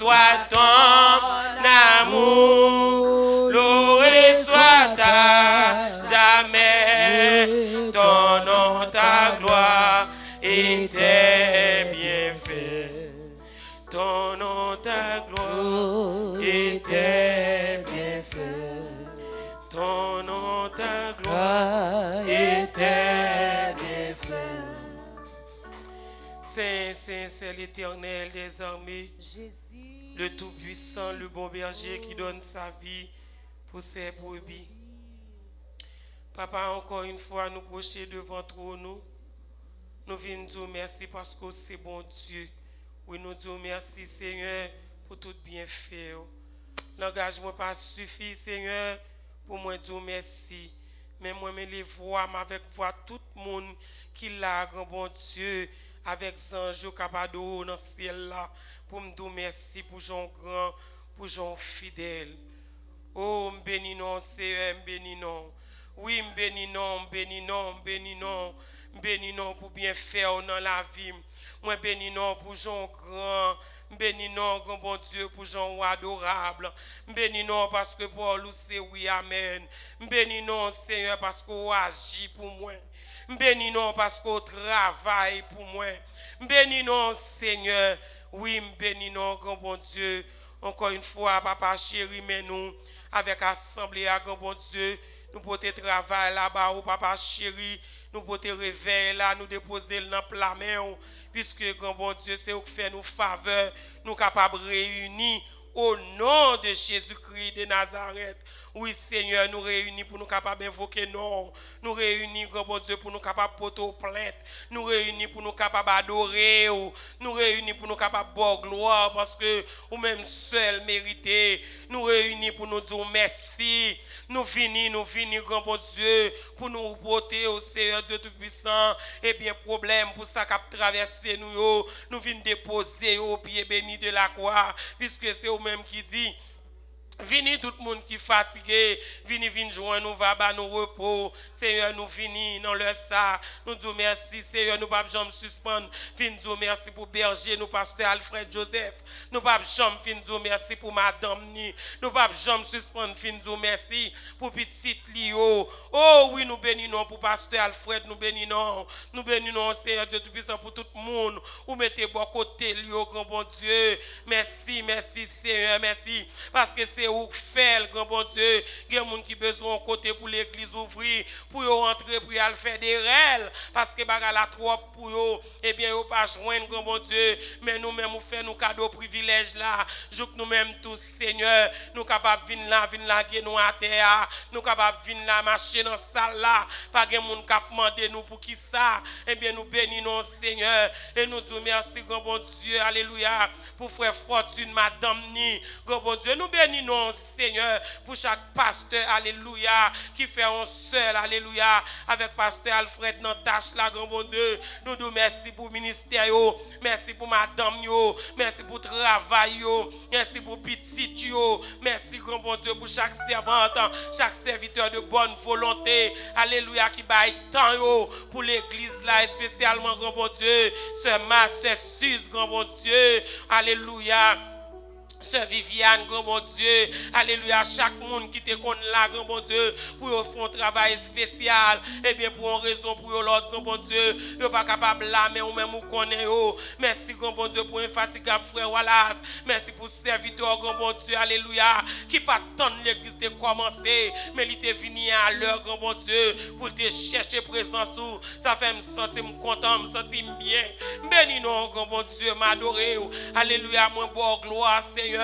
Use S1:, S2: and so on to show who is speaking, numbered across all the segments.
S1: soit ton amour, loué soit ta jamais, ton nom, ta gloire et tes bienfaits. Ton nom, ta gloire et tes bienfaits. Ton nom, ta gloire et tes bienfaits. Saint, Saint, c'est l'Éternel des armées, Jésus, le Tout-Puissant, le bon berger qui donne sa vie pour ses brebis. Papa, encore une fois, nous procher devant trop nous. Nous venons dire merci parce que c'est bon Dieu. Oui, nous disons merci, Seigneur, pour tout bienfait. L'engagement pas suffit, Seigneur, pour moi dire merci. Mais moi, je les vois avec voix tout le monde qui l'a, grand bon Dieu, avec Zanjo Capado dans le ciel là, pour me dire merci pour Jean grand, pour Jean fidèle. Oh, béni non, Seigneur, béni non. Oui, béni non, béni non, béni non. Béni non pour bien faire dans la vie. Moi, béni non pour Jean grand. Béni non, grand bon Dieu, pour Jean adorable. Béni non parce que pour nous c'est oui, amen. Béni non, Seigneur, parce qu'on agit pour moi. Béni non parce qu'on travaille pour moi. Béni non, Seigneur. Oui, béni non, grand bon Dieu. Encore une fois, papa chéri, mais nous, avec assemblée à grand bon Dieu, nous pouvons travailler là-bas, au papa chéri, nous pouvons réveiller là, nous déposer dans le plat main, puisque grand bon Dieu, c'est qui fait nous faveur, nous capables de réunir au nom de Jésus-Christ de Nazareth. Oui, Seigneur, nous réunis pour nous capables d'invoquer non. Nous réunis, grand bon Dieu, pour nous capables de porter plainte. Nous réunis pour nous capables d'adorer. Nous réunis pour nous capables de boire gloire parce que ou même seul mérité. Nous réunis pour nous dire merci. Nous venons, grand bon Dieu, pour nous porter au Seigneur Dieu Tout-Puissant. Et bien, problème pour ça qu'a traversé nous, nous venons déposer au pied béni de la croix, puisque c'est eux-mêmes qui dit. Vini tout le monde qui est fatigué, vini joindre nous, va bas nous repos. Seigneur, nous vini dans le ça. Nous disons merci, Seigneur, nous pas jamais suspendre. Vini dire merci pour berger, nous pasteur Alfred Joseph. Nous pas jamais dire merci pour madame ni. Nous pas jamais suspendre, vini dire merci pour petite Lio. Oh oui, nous bénissons pour pasteur Alfred, nous bénissons. Nous bénissons, Seigneur Dieu Tout-Puissant, pour tout le monde. Vous mettez bon côté Lio, grand bon Dieu. Merci, merci, Seigneur, merci. Parce que c'est où faire, grand bon Dieu. Il y a des gens qui ont besoin de côté pour l'église ouvrir, pour rentrer, pour aller faire des règles. Parce que la trop pour eux, eh bien, ils pas joindre, grand bon Dieu. Mais nous-mêmes, nous faisons nos cadeaux privilèges là. Je que nous-mêmes tous, Seigneur, nous capables de venir là, nous à terre. Nous capables de venir là, marcher dans la salle là. Pas de monde qui a demandé nous pour qui ça. Eh bien, nous bénissons, Seigneur. Et nous disons merci, grand bon Dieu. Alléluia. Pour frère Fortune, madame Ni. Grand bon Dieu, nous bénissons, Seigneur, pour chaque pasteur, alléluia, qui fait un seul, alléluia, avec pasteur Alfred dans tâche là, grand bon Dieu. Nous disons merci pour le ministère, merci pour madame, merci pour le travail, merci pour petit, merci, grand bon Dieu, pour chaque servante, chaque serviteur de bonne volonté, alléluia, qui baille tant pour l'église là, spécialement, grand bon Dieu, ce Max, ce Sus, grand bon Dieu, alléluia. Sœur Viviane, grand bon Dieu, alléluia, chaque monde qui te connaît là, grand bon Dieu, pour faire un travail spécial, et bien pour une raison, pour l'autre, grand bon Dieu, ils ne sont pas capables là, mais ou même vous connaissez. Merci, grand bon Dieu, pour infatigable frère Wallace, merci pour serviteur, grand bon Dieu, alléluia, qui pas tant l'église de commencer, mais il est venu à l'heure, grand bon Dieu, pour te chercher présence, ça fait me sentir content, me sentir bien, béni non, grand bon Dieu, m'adorer, alléluia, mon bon gloire, Seigneur.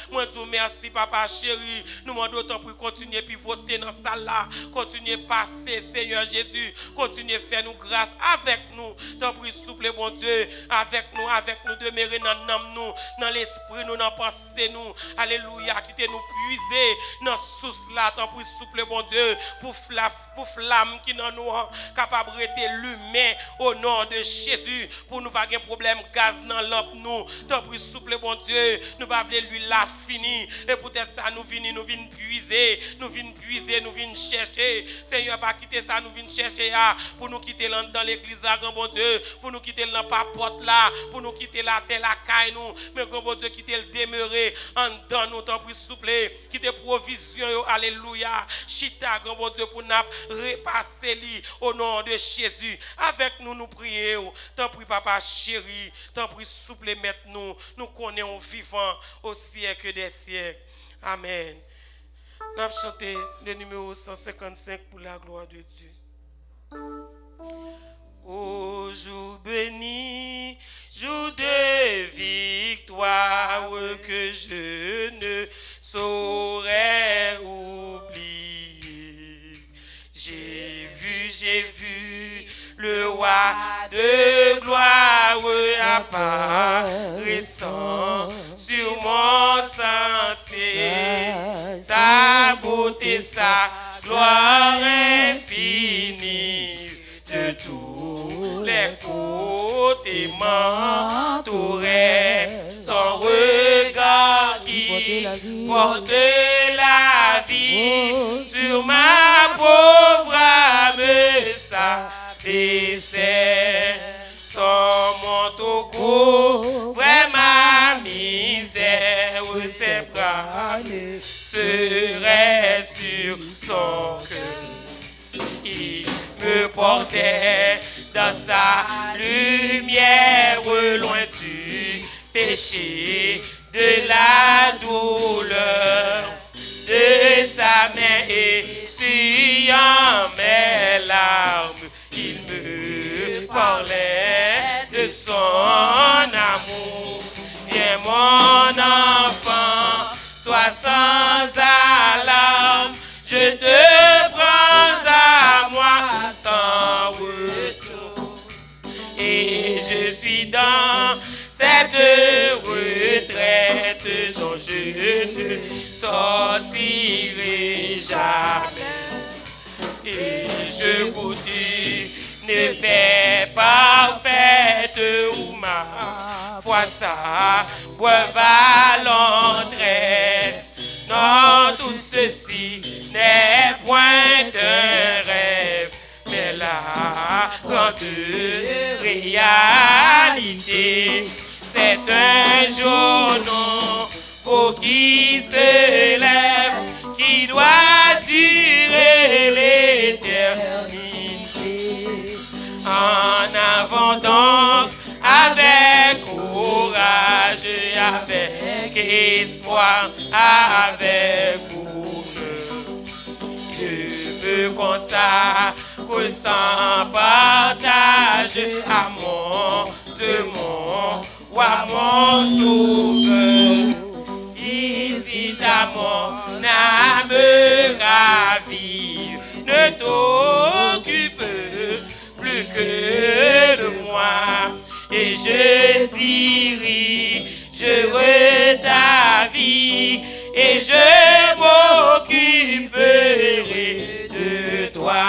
S1: Moi, je vous remercie, papa chéri. Nous demandons d'autant pour continuer à voter dans la salle là. Continuer à passer, Seigneur Jésus. Continuer à faire nous grâce avec nous. Tant pis, souple, bon Dieu. Avec nous, demeurer dans l'âme, nous, dans l'esprit, nous, dans la pensée, nous. Alléluia. Quittez nous puiser dans source là. Tant pis, souple, bon Dieu. Pour flamme qui dans nous, capable de rester l'humain au nom de Jésus. Pour nous pas de problème, gaz dans lampe, nous. Tant pis, souple, bon Dieu. Nous pas de l'huile l'a fini. Et peut-être ça nous venons puiser, nous venons chercher. Seigneur, pas quitter ça, nous venons chercher pour nous quitter dans l'église là, grand bon Dieu, pour nous quitter dans la porte là, pour nous quitter la terre, la caille nous, mais grand bon Dieu, quitter le demeurer en dedans nous, tant plus souple, quitter provision, alléluia, chita, grand bon Dieu, pour nous repasser lui au nom de Jésus. Avec nous, nous prions, tant pis papa chéri, tant pis souple, mettre nous connaissons vivant au siècle des siècles. Amen. Nous avons chanté le numéro 155 pour la gloire de Dieu. Ô jour béni, jour de victoire que je ne saurais oublier. J'ai vu le roi de gloire apparaissant sur mon sentier. Sa beauté, sa gloire infinie, de tous les côtés m'entourait. Son regard qui porte la vie sur ma pauvre âme s'abaissait. Son manteau couvrait ma misère, ses bras seraient sur son cœur. Il me portait dans sa lumière, loin du péché, de la douleur, de sa main essuyant mes larmes. Il me parlait de son amour. Viens mon enfant, sois sans alarme, je te prends à moi sans retour. Et je suis dans cette retraite dont je ne sortirai jamais. Et je goûte une paix parfaite où ma foi s'abreuve à l'entrée. Non, tout ceci n'est point un rêve, mais la grande réalité. C'est un jour nouveau qui se lève, qui doit durer l'éternité. En avant donc, avec courage, avec espoir, avec bonheur, je me consacre sans partage à mon demande ou à mon sauveur. Il dit à mon âme ravie, ne t'occupe plus que de moi, et je dirigerai ta vie, et je m'occuperai de toi.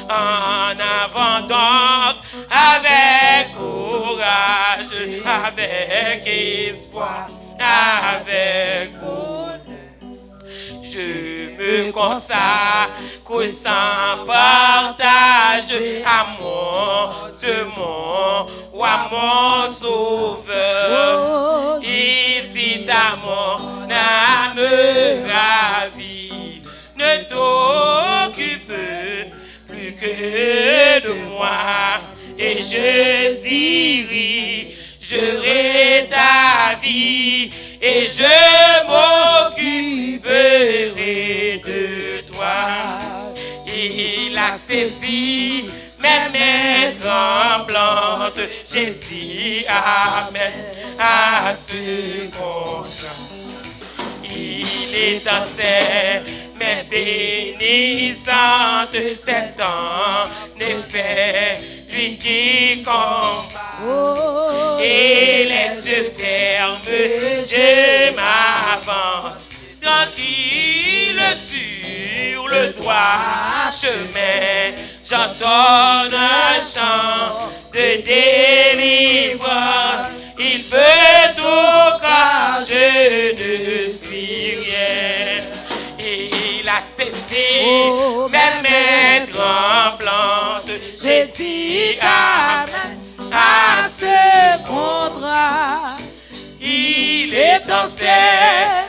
S1: En avant donc, avec courage, avec espoir, avec bonheur, je me consacre sans partage à mon demande ou à mon sauveur. Il dit à mon âme ravie, ne t'occupe plus que de moi, et je dirigerai ta vie, et je m'occuperai de toi. Il a saisi mes mains tremblantes, j'ai dit amen à ce contrat. Il est dans ses mains bénissantes, c'est en effet lui qui combat. Et les yeux fermés, je m'avance, tranquille sur le droit chemin. J'entends un chant de délivrance, il peut tout car je ne suis rien. Et il a cessé, mes mains tremblantes. J'ai dit amen à ce contrat. Il est dans ses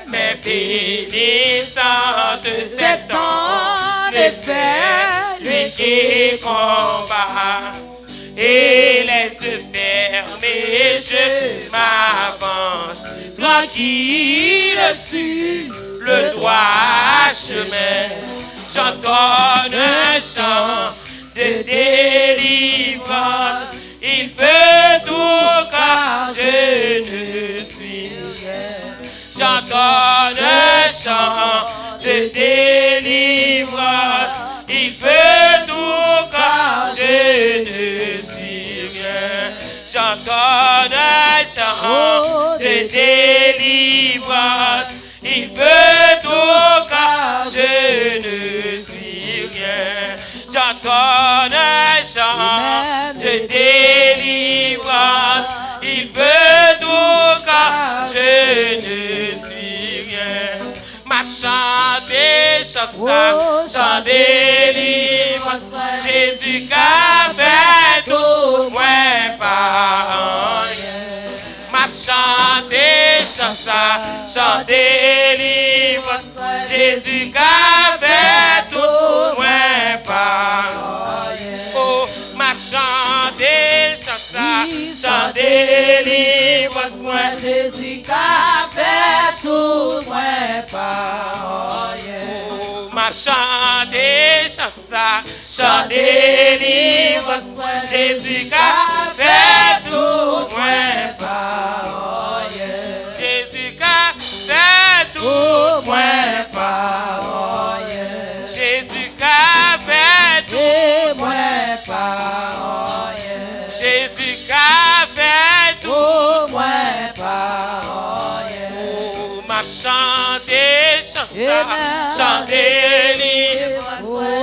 S1: mains bénissantes. C'est en effet lui qui combat. Et les yeux fermés, je m'avance tranquille sur le droit chemin. J'entends un chant de délivrance. Il peut tout car je ne suis rien. J'entends un chant de délivrance. Il peut tout car je ne suis rien. J'entends un chant de délivrance. Il peut tout car je ne suis rien. J'entends un chant de délivrance. Il peut tout car je ne suis rien. Ma chante et chant délivrance. Jésus qu'a fait tout, moins pas rien. Ma chante et chant délivrance. Jésus qu'a fait tout, moins pas rien. Oh, ma chante et chant délivrance.
S2: Jésus qu'a fait tout, moins pas rien.
S1: Oh, ma chante et chant délivrance. Jésus qu'a fait tout, moins pas rien. Jésus qu'a fait tout, moins pas rien. Jésus qu'a fait tout,
S2: moins pas rien.
S1: Jésus qu'a fait tout,
S2: moins pas rien.
S1: oh, m'a chanté, chanté,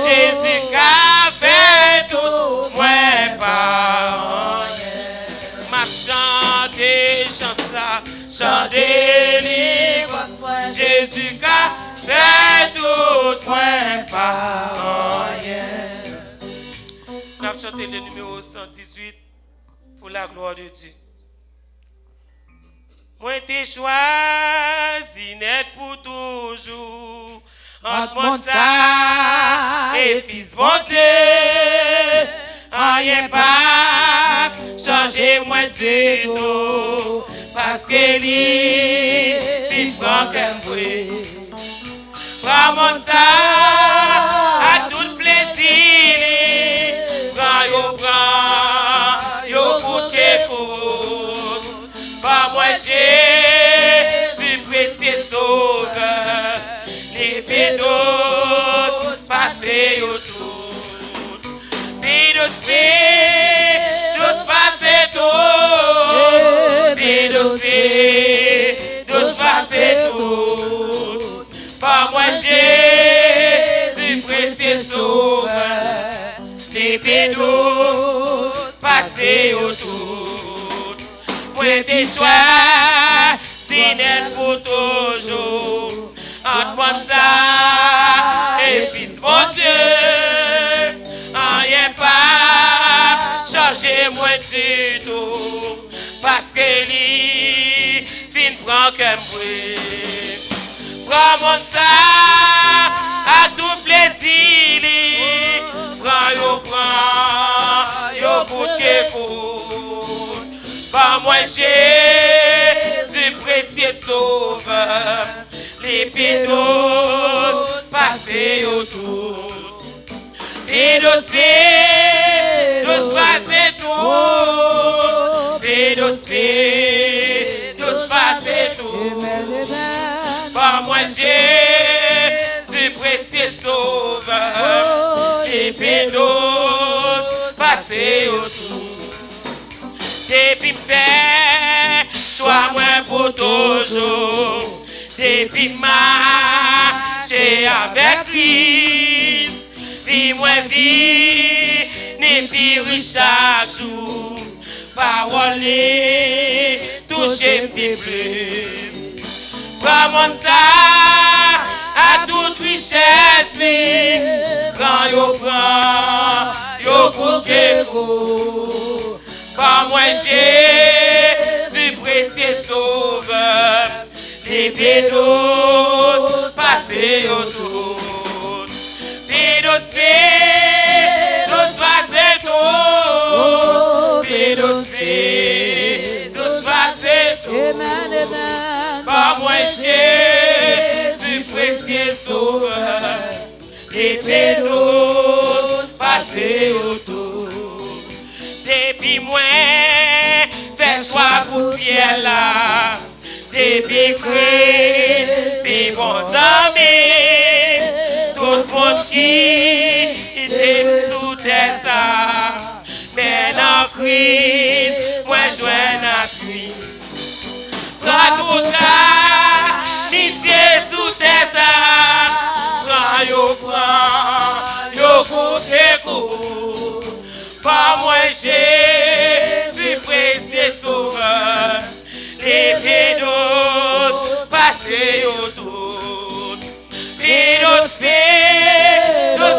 S1: Jésus qu'a fait tout, moins pas rien. M'a chanté, chanté, Jésus qu'a fait tout, moins pas rien. On a chanté le numéro 118 pour la gloire de Dieu. Moi t'ai choisi net pour toujours. Entre mon ça et fils bon Dieu. Rien pas changer moi du tout. Parce que lui, il prend qu'un bruit. Prends mon ça à tout plaisir. Prends, yo pour t'écouter. Par moi Jésus précieux sauveur. Les pédos passez autour. Pédos passez tout. Pédos passez tout. Par moi Jésus précieux sauveur. Les pédos passez autour. Moi t'es choisi net pour toujours. Entre moi ça et fils mon Dieu. Rien pas changer moi du tout. Parce que lui fin prend qu'un bruit. Prends mon ça à tout plaisir. Prends yo pour t'écouter. Par moi Jésus précieux sauveur. Les pédos passez autour. Pédos passez tout. Pédos passez tout. Par moi Jésus précieux sauveur. Les pédos passez autour. Depuis me faire choix moins pour toujours. Depuis marcher avec Christ. Puis moi vie n'est plus chaque jour. Parole toucher mes plus. Prends mon ça, à toute richesse, mais prends, yo coûte coup. Par moi, Jésus, précieux sauveur, les pédos passés autour. Pédos passés autour. Pédos passés autour. Par moi, Jésus, précieux sauveur, les pédos passés autour. Depuis moi, fais choix pour ciel là. Depuis Christ, c'est bons amis. Tout le monde qui était sous terre ça. Mais dans Christ, moi je joins appui. Prends toute l'amitié sous terre ça. Prends, yo côté coup. Par moi, Jésus, précieux sauveur, les pédos passés autour. Pédos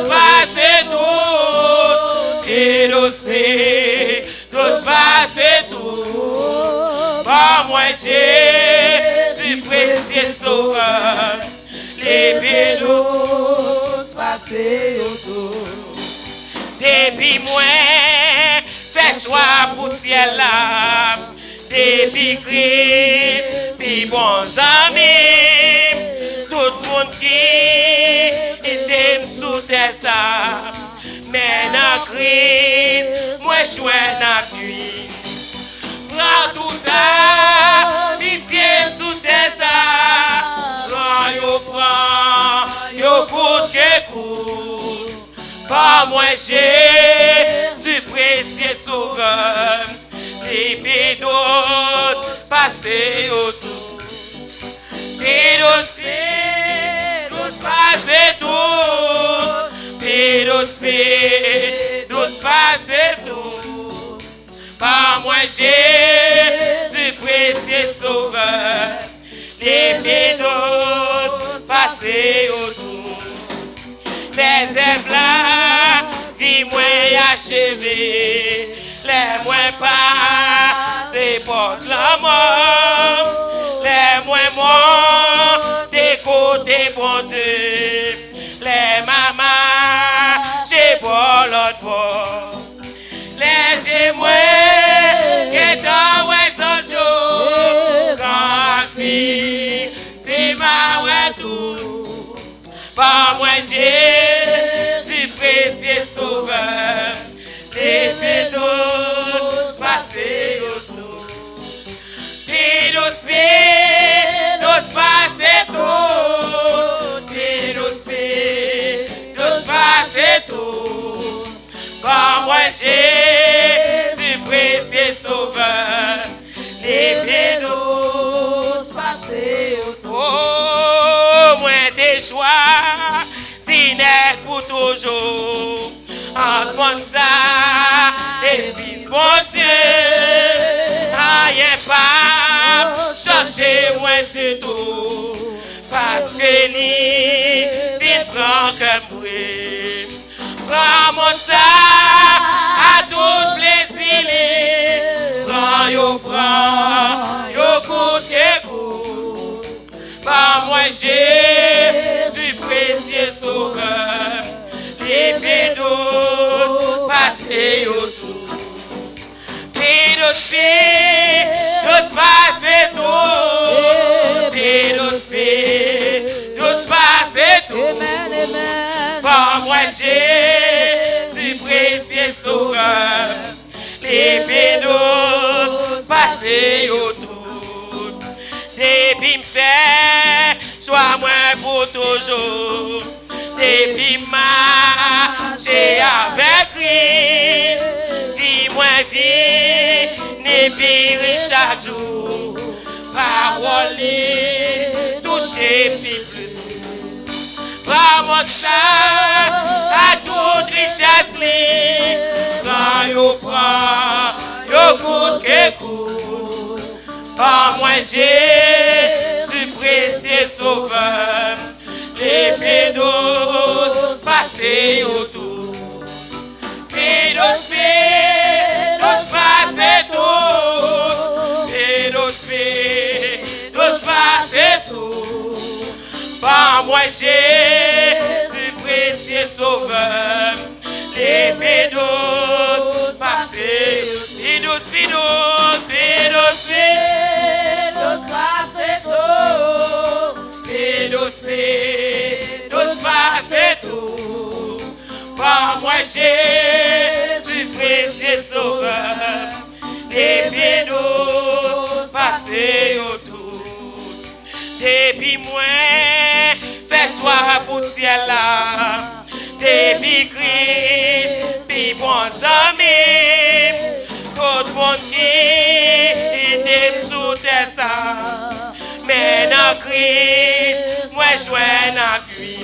S1: passés autour. Pédos passés autour. Par moi, Jésus, précieux sauveur, les pédos passés autour. Depuis moi, fais choix pour ciel là. Depuis Christ, puis bons amis. Tout le monde qui était sous terre ça. Mais dans Christ, moi je suis un appui. Prends toute amitié sous terre ça. Prends, yo coûte que coûte. Par moi, Jésus, précieux sauveur, les pédos passés autour. Pédos passés autour. Pédos passés autour. Par moi, Jésus, précieux sauveur, les pédos passés autour. Les œuvres là, vie moins achevée, les moins pas, c'est pour la mort, les moins morts, des côtés bon Dieu, les mamans, j'ai pour l'autre bord, les j'ai moins, qui dans ouais son jour, quand vie, c'est ma ouais tout. Par moi, Jésus, précieux sauveur, les pédos passés autour. Pédos passés autour. Pédos passés autour. Par moi, Jésus, précieux sauveur, les pédos passés autour. Oh, moi, des choix, si n'est pour toujours. Entre ça et fils, mon Dieu, rien pas chercher moins du tout. Parce que lui, il prend comme bruit. Prends mon ça à tout plaisir. Prends, yo coûte que coûte. Par moi, Jésus, précieux sauveur, les pédos passés autour. Pédos passés autour. Pédos passés autour. Par moi, Jésus, précieux sauveur, les pédos passés autour. Depuis m'fait, sois moi pour toujours. Depuis marcher avec lui, vie moins vie, n'est pire chaque jour. Parole toucher plus. Par mon sang, à toute richesse, prends, yo coûte que coûte. Par moi, Jésus, précieux sauveur, l'épée d'os passée autour. Pédos passé tout, pédos passé tout. Par moi Jésus précieux sauveur, l'épée d'os passé, pédos passé tout, pédos passé tout. Par moi Jésus précieux sauveur, l'épée d'os passé autour. Depuis moi, fais soir pour ciel là. Depuis Christ, puis bons amis. Tout le monde qui était sous terre ça. Mais dans Christ, moi je suis appui.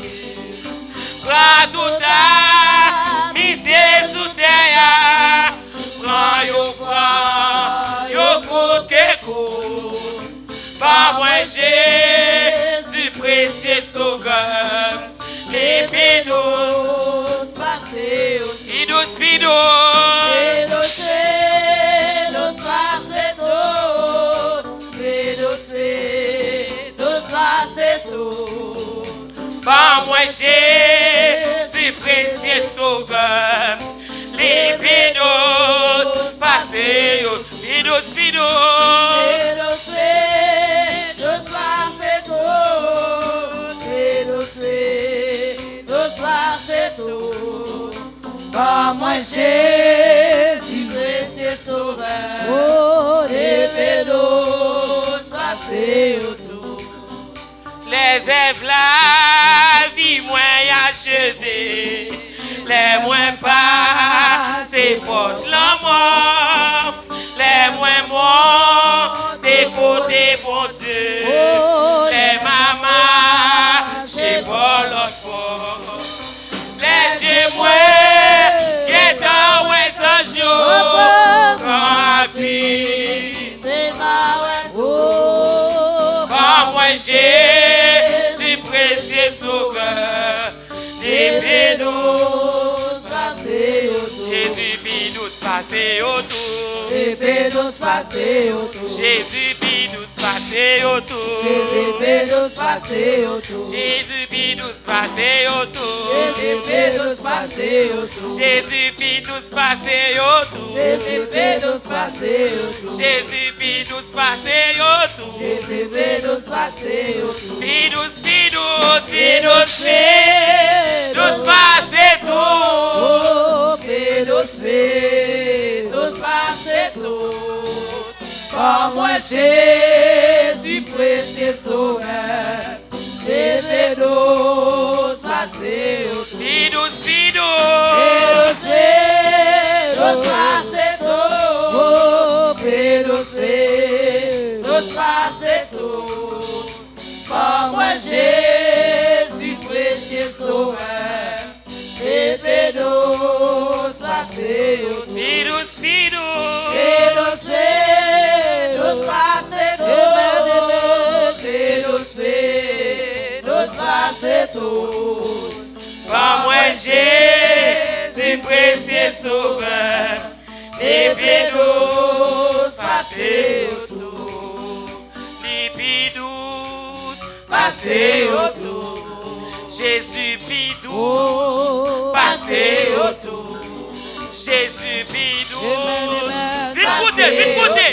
S1: Prends tout à midi sous terre. Prends yo côté court. Par moi Jésus précieux sauveur, l'épée d'os passé au pidos passé tout. Par moi Jésus précieux sauveur, l'épée d'os passé au pidos
S2: Par moi Jésus précieux sauveur, oh, l'épée d'os passé autour.
S1: Les œuvres la vie moins achevée, les moins passés portent la mort, les moins morts des côtés bon Dieu,
S2: oh,
S1: les mamans chez pas l'autre bord. Les gémois qui est dans les anges, rapide, par moi Jésus précieux sauveur, l'épée d'os passé autour. Jésus bidous passé autour.
S2: L'épée d'os passé autour.
S1: Jésus bidous passé autour.
S2: Jésus bidous passé autour.
S1: Jésus bidous passé autour.
S2: Jésus bidous passé autour.
S1: Jésus bidous passé autour.
S2: Jésus bidous passé autour.
S1: Jésus bidous passé autour.
S2: Jésus bidous passé autour.
S1: Bidous passé tout.
S2: Oh, bidous passé tout. Par moi Jésus précieux sauveur, l'épée d'os passé autour.
S1: Bidous
S2: passé tout. Oh, bidous passé tout. Par moi Jésus précieux sauveur, l'épée d'os passé autour.
S1: Bidous
S2: passé tout.
S1: par moi Jésus précieux sauveur, l'épée d'os passé autour. L'épée d'os passé autour. Jésus bidou passé autour. Jésus bidou. Vite côté.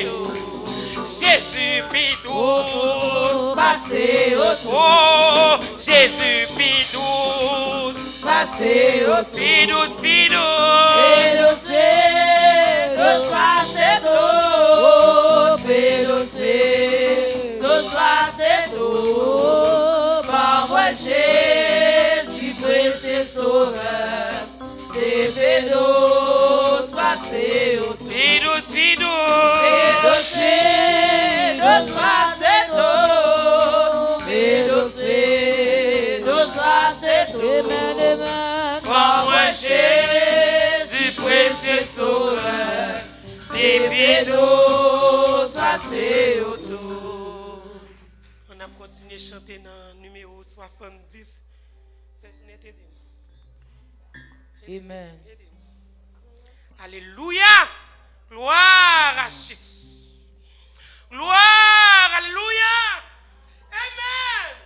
S1: Jésus bidou
S2: passé autour.
S1: Oh, Jésus bidou
S2: passé autour.
S1: Bidou
S2: passé tout. Bidous passé tout. Par moi Jésus précieux sauveur, l'épée d'os passé autour.
S1: Bidou
S2: passé tout. Bidous passé tout.
S1: par moi Jésus précieux sauveur, l'épée d'os passé autour. On a continué chanter dans le numéro 70.
S2: Amen.
S1: Alléluia. Gloire à Jésus. Gloire. Alléluia. Amen.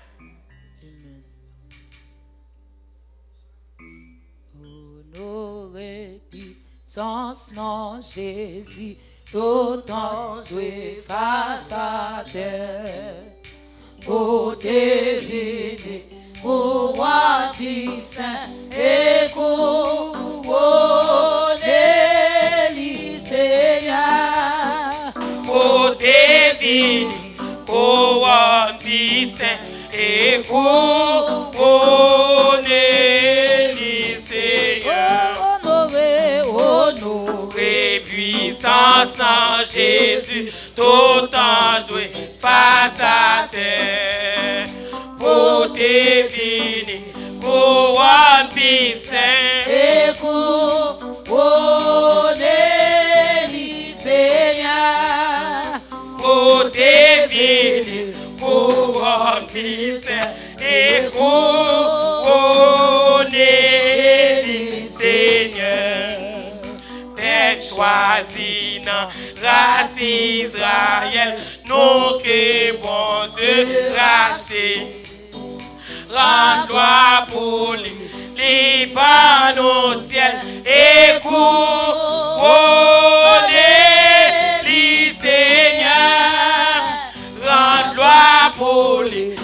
S2: Honoré puissance non Jésus, d'autant jouer face à terre. Côté divine, roi du saint et couronné le Seigneur.
S1: Côté divine, roi du saint et couronné le Seigneur.
S2: Honoré,
S1: puissance dans Jésus, tout en joué face à terre. Pour divine, couronne puissant,
S2: et couronné le Seigneur.
S1: pour divine, couronne puissant, et couronné le Seigneur. Tête choisie dans race Israël, nous que bon Dieu racheté. Rends gloire pour les bas au ciel et couronner les Seigneur. Rends gloire pour les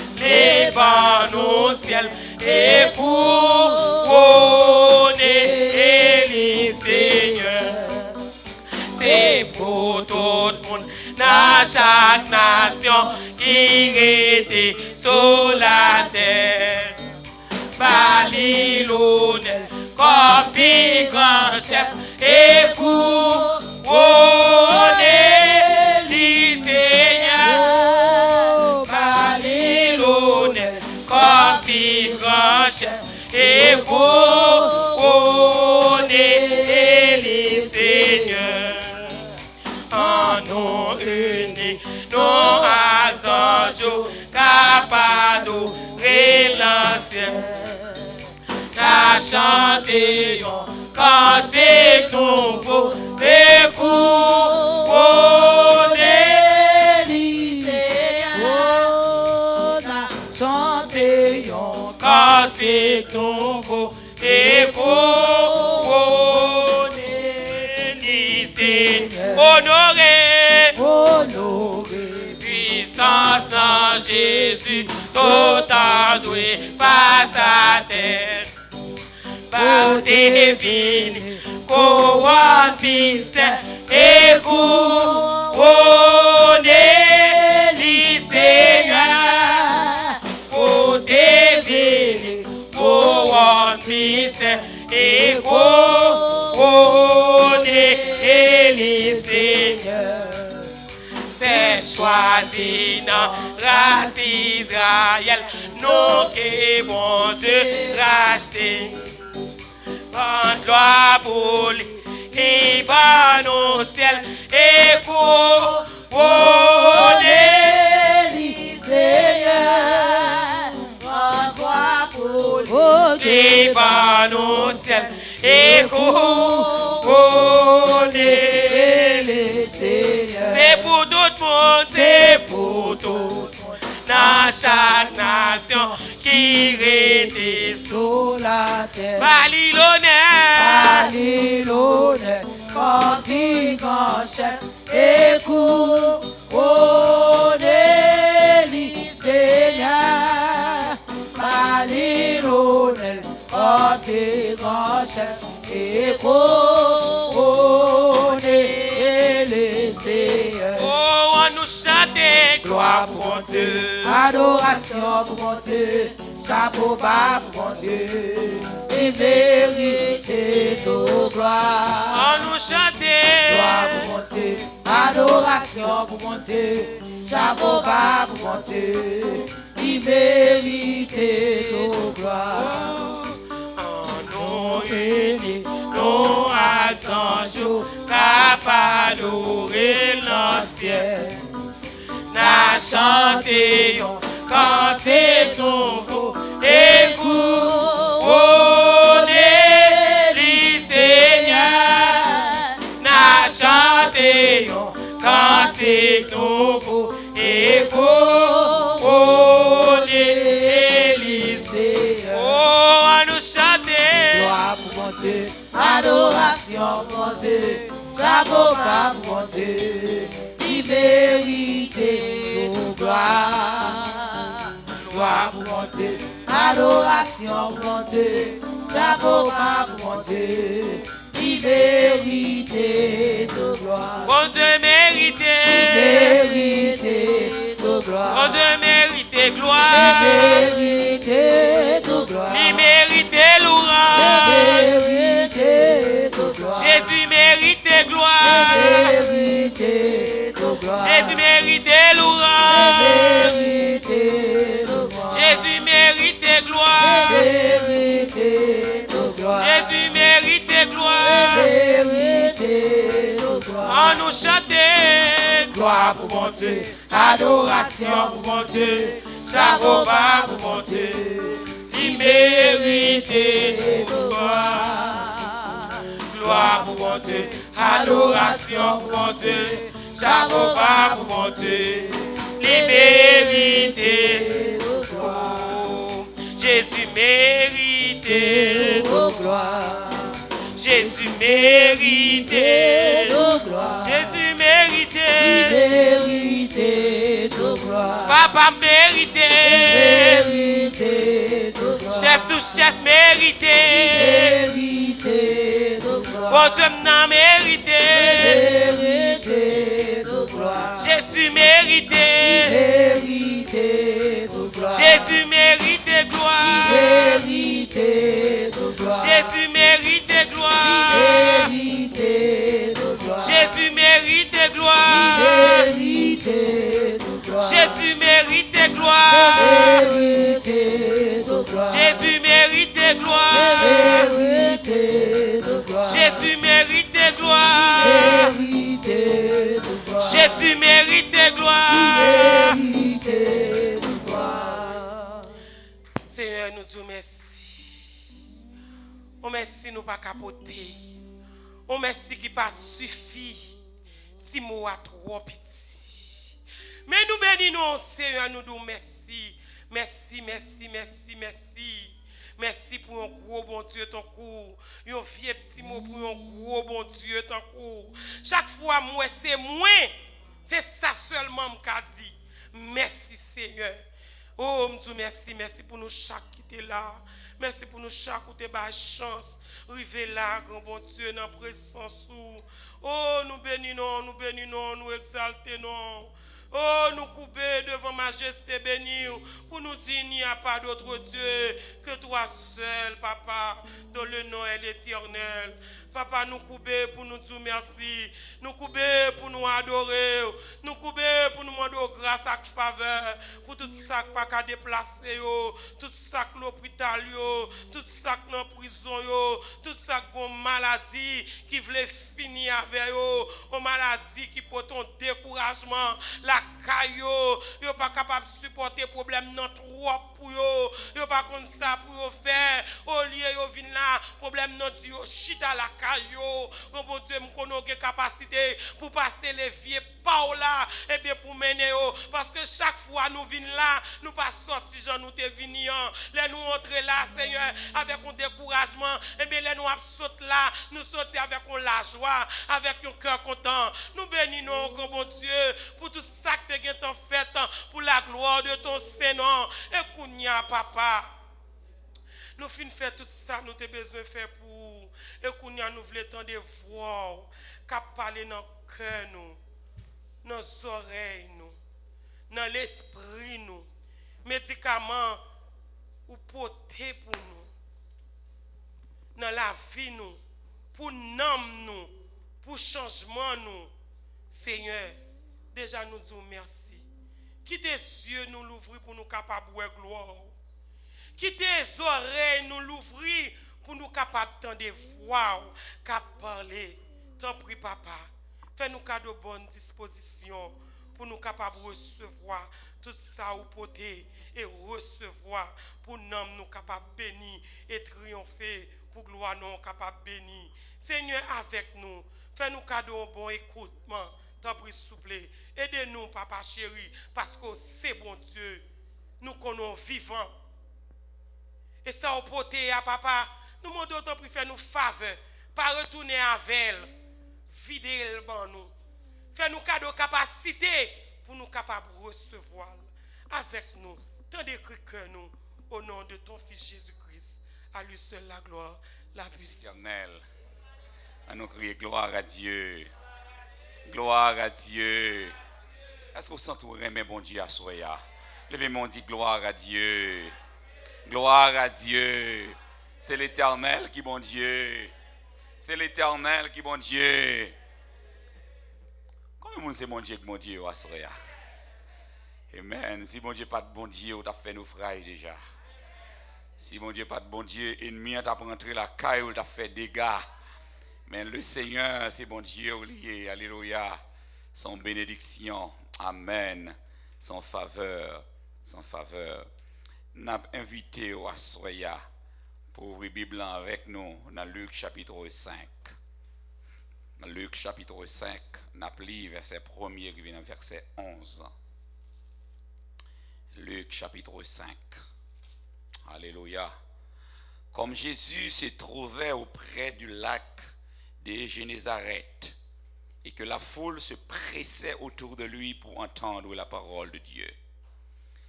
S1: bas au ciel et couronner les Seigneur. C'est pour tout le monde, dans chaque nation qui était sur la terre. Babylone, comme plus grand chef, et couronner les Seigneur. Babylone, comme plus grand chef, et couronner les Seigneur. En nom unique, non azanjo, capable d'ouvrir l'ancien. La chanter cantique nouveau, et couronner
S2: les Seigneur. Chanter
S1: cantique nouveau, et couronner les Seigneur. Honoré, puissance dans Jésus, tout en doué face à terre. Par divine, couronne puissant, et couronner les Seigneur. Pour divine, couronne puissant, et couronner les Seigneur. Fait choisir dans race Israël, nous que bon Dieu racheté. En gloire pour lui, et ban au ciel, et couronner
S2: les Seigneur. En gloire pour lui,
S1: et ban au ciel, et couronner
S2: les Seigneur.
S1: C'est pour tout le monde, c'est pour tout le monde. Dans chaque nation qui était
S2: Sur la terre,
S1: Babylone,
S2: comme plus grand chef, et couronné le Seigneur. Babylone, comme plus grand chef, et couronné le Seigneur.
S1: oh, on nous chante gloire pour Dieu.
S2: Adoration pour mon Dieu, chapeau bas pour mon Dieu, et vérité toute gloire.
S1: On nous chante
S2: Gloire pour mon Dieu, adoration pour mon Dieu, chapeau bas pour mon Dieu, et vérité toute gloire.
S1: en nous unis, nous attendons capable d'ouvrir l'ancien. Na chanté cantique nouveau, écoute, oh, les Seigneur, n'a chanté un cantique nouveau, écoute, oh, les Seigneur. Oh, à nous chanter.
S2: Gloire pour mon Dieu, adoration pour mon Dieu, chapeau bas pour mon Dieu, il mérite toute gloire. Gloire pour mon Dieu, adoration pour mon Dieu, chapeau bas pour mon Dieu, il mérite toute gloire.
S1: Bon Dieu mérite.
S2: Il mérite toute gloire.
S1: Bon Dieu mérite gloire.
S2: Il mérite toute gloire.
S1: Il mérite louange.
S2: Il mérite toute gloire.
S1: Jésus mérite gloire.
S2: Il mérite toute gloire.
S1: Jésus mérite
S2: Il
S1: louange.
S2: mérite toute gloire.
S1: Jésus mérite gloire.
S2: Il mérite toute gloire.
S1: Jésus mérite gloire.
S2: Il mérite toute gloire.
S1: On nous chante.
S2: Gloire pour mon Dieu, adoration pour mon Dieu, chapeau bas pour mon Dieu,
S1: Il mérite gloire. Gloire pour mon Dieu. Adoration pour mon Dieu. Chapeau bas pour mon Dieu. Il mérite gloire. Jésus mérite.
S2: toute gloire,
S1: Jésus mérite.
S2: toute gloire,
S1: Jésus mérite.
S2: mérite toute gloire,
S1: Papa mérite.
S2: mérite toute gloire,
S1: Chef tout chef mérite.
S2: mérite toute gloire,
S1: Bon Dieu n'a mérité.
S2: mérite toute gloire,
S1: Jésus mérite.
S2: mérite toute gloire,
S1: Jésus mérite gloire.
S2: mérite toute gloire,
S1: Jésus mérite gloire.
S2: mérite toute gloire,
S1: Jésus mérite gloire.
S2: mérite toute gloire,
S1: Jésus mérite gloire.
S2: mérite toute gloire,
S1: Jésus mérite gloire.
S2: mérite toute gloire,
S1: Jésus mérite gloire.
S2: mérite toute gloire,
S1: Jésus mérite gloire.
S2: mérite toute gloire.
S1: Seigneur, nous te merci. On merci nous pas capoter. On merci qui pas suffi. Si mot à trop petit. Mais nous bénissons Seigneur, nous disons merci. Merci, merci, merci, merci. Merci pour un gros bon Dieu ton coup. Un vieux petit mot pour un gros bon Dieu ton coup. Chaque fois moi c'est moi. C'est ça seulement qu'a dit. Merci Seigneur. Oh, m'dou merci, merci pour nous chaque qui était là. Merci pour nous chaque qui était bas chance. Rive là, grand bon Dieu, dans la présence. Oh, nous bénissons, nous exaltons. Oh, nous couper devant majesté bénie pour nous dire qu'il n'y a pas d'autre Dieu que toi seul, papa, dans le nom de l'Éternel. Papa, nous couper pour nous dire merci. Nous couper pour nous adorer. Nous couper pour nous demander grâce à faveur. Pour tout ça qui n'a pas déplacer, tout ça qui l'hôpital, tout ça qui dans prison, tout ça qui a une maladie qui voulait finir avec eux, une maladie qui peut ton découragement, la caillou, yo pas capable de supporter problème non trop pour yo pas comme ça pour yo faire au lieu yo vinn là problème non di yo chita la caillou oh bon Dieu me connaît capacité pour passer les vieux pas là et bien pour mener yo parce que chaque fois nous vinn là nous pas sorti Jean nous te vinian les nous entrer là Seigneur avec un découragement et bien les nous saute là nous sortir avec la joie avec un cœur content nous bénissons oh bon Dieu pour tout ça que tu as fait pour la gloire de ton Seigneur et kounya papa nous fin faire tout ça nous avons besoin de faire pour et kounya nous voulons tant de voix qui parler dans le cœur nous dans les oreilles nous dans l'esprit nous médicaments ou porter pour nous dans la vie nous pour nom nous pour changement nous Seigneur déjà nous disons merci. Quitte les yeux nous l'ouvrir pour nous capables de voir gloire. Quitte les oreilles nous l'ouvrir pour nous capables d'entendre voix qu'à parler. T'en prie papa. Fais-nous cas de bonne disposition pour nous capables de recevoir tout ça au poté et recevoir pour nous capables de bénir et triompher pour gloire nous capable de bénir. Seigneur avec nous, fais-nous cadeau un bon écoutement. T'en prie s'il vous plaît. Aidez-nous papa chéri parce que c'est bon Dieu. Nous connaissons vivants. Et ça au poté à papa, nous demandons d'autant plus faire nous faveur, pas retourner avec elle, vider le ban nous. Fais-nous cadeau capacité pour nous capables de recevoir avec nous. Tant d'écrit que nous, au nom de ton Fils Jésus-Christ, à lui seul la gloire, la puissance.
S3: Éternel, à nous crier gloire à Dieu. Gloire à Dieu. Est-ce que vous sentez aimer bon Dieu à Soya? Levez-moi, dit gloire à Dieu. Gloire à Dieu. C'est l'Éternel qui bon Dieu. C'est l'Éternel qui bon Dieu. Combien de monde c'est mon Dieu que mon Dieu à Soya? Amen. Si mon Dieu pas de bon Dieu, on t'a fait naufrage déjà. Si mon Dieu pas de bon Dieu, ennemi t'a rentré la caille, on t'a fait dégâts. Mais le Seigneur, c'est bon Dieu lié. Alléluia. Son bénédiction. Amen. Son faveur. Son faveur. Nous avons invité au Assoya pour ouvrir la Bible avec nous dans Luc chapitre 5. Dans Luc chapitre 5, nous avons lu verset 1er qui vient dans verset 11. Luc chapitre 5. Alléluia. Comme Jésus se trouvait auprès du lac de Génézareth et que la foule se pressait autour de lui pour entendre la parole de Dieu,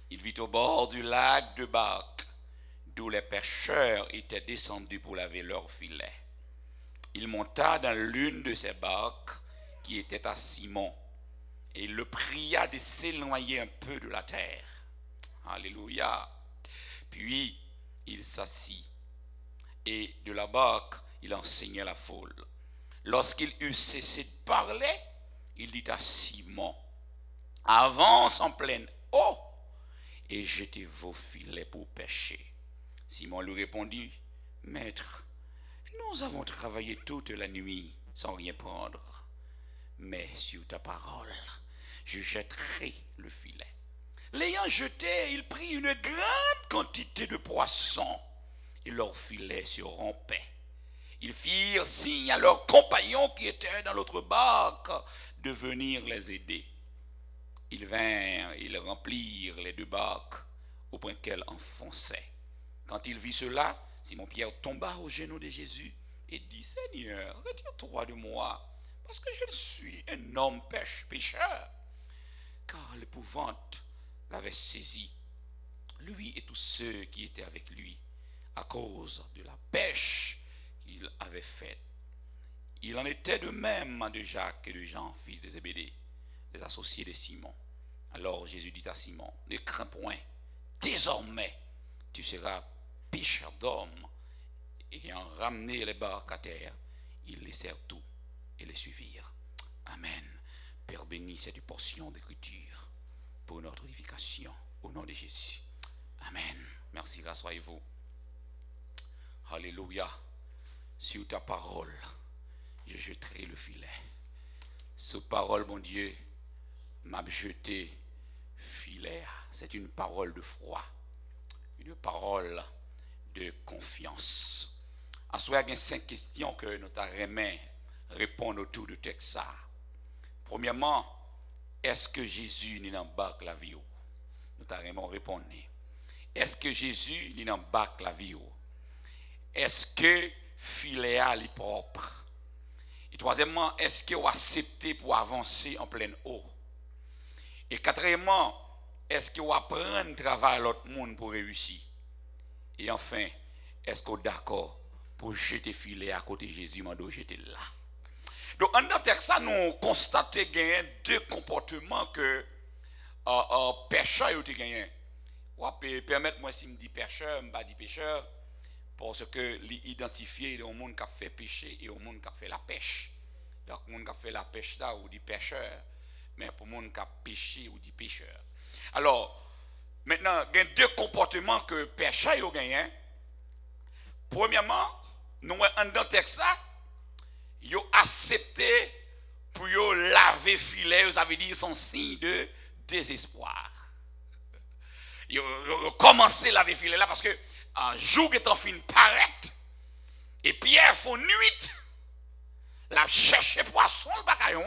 S3: il vit au bord du lac deux barques d'où les pêcheurs étaient descendus pour laver leurs filets. Il monta dans l'une de ces barques qui était à Simon et il le pria de s'éloigner un peu de la terre. Alléluia. Puis il s'assit et de la barque il enseignait la foule. Lorsqu'il eut cessé de parler, il dit à Simon, avance en pleine eau et jetez vos filets pour pêcher. Simon lui répondit, maître, nous avons travaillé toute la nuit sans rien prendre, mais sur ta parole, je jetterai le filet. L'ayant jeté, il prit une grande quantité de poissons et leur filet se rompait. Ils firent signe à leurs compagnons qui étaient dans l'autre barque de venir les aider. Ils vinrent, ils remplirent les deux barques au point qu'elles enfonçaient. Quand il vit cela, Simon-Pierre tomba aux genoux de Jésus et dit, Seigneur, retire-toi de moi, parce que je suis un homme pécheur. Car l'épouvante l'avait saisi, lui et tous ceux qui étaient avec lui, à cause de la pêche qu'il avait faite. Il en était de même de Jacques et de Jean, fils de Zébédée, les associés de Simon. Alors Jésus dit à Simon, ne crains point, désormais tu seras pêcheur d'hommes. Ayant ramené les barques à terre, ils laissèrent tout et les suivirent. Amen. Père béni cette portion d'écriture pour notre édification au nom de Jésus. Amen. Merci, rassoyez-vous. Alléluia. Sur ta parole, je jetterai le filet. Sous parole, mon Dieu, m'a jeté filet. C'est une parole de foi, une parole de confiance. À ce il y a 5 questions que nous t'arrêtons répondre autour du texte. Premièrement, est-ce que Jésus n'est dans barque la vie? Nous t'arrêtons répondre. Est-ce que Jésus n'est dans barque la vie? Est-ce que filet est propre? Et troisièmement, est-ce que vous acceptez pour avancer en pleine eau? Et quatrièmement, est-ce que vous apprenez à travailler à l'autre monde pour réussir? Et enfin, est-ce que vous êtes d'accord pour jeter filet à côté de Jésus, mando jeter là? Donc, en tant que ça, nous constatons qu'il y a 2 comportements que pêcheurs ont gagné. Permettez-moi, si je dis pêcheur, je ne dis pas pêcheur, parce que l'identifier au monde qui a fait pêcher et au monde qui a fait la pêche. Donc, le monde qui a fait la pêche là, on dit pêcheur, mais pour le monde qui a pêché, on dit pêcheur. Alors, maintenant, il y a 2 comportements que pêcheurs ont gagné. Premièrement, nous, en tant que ça, ils ont accepté pour laver laver filet, ça veut dire son signe de désespoir. Ils ont commencé à laver filet là parce que un jour est en fin paraître et Pierre font nuit la chercher poisson le bagayon.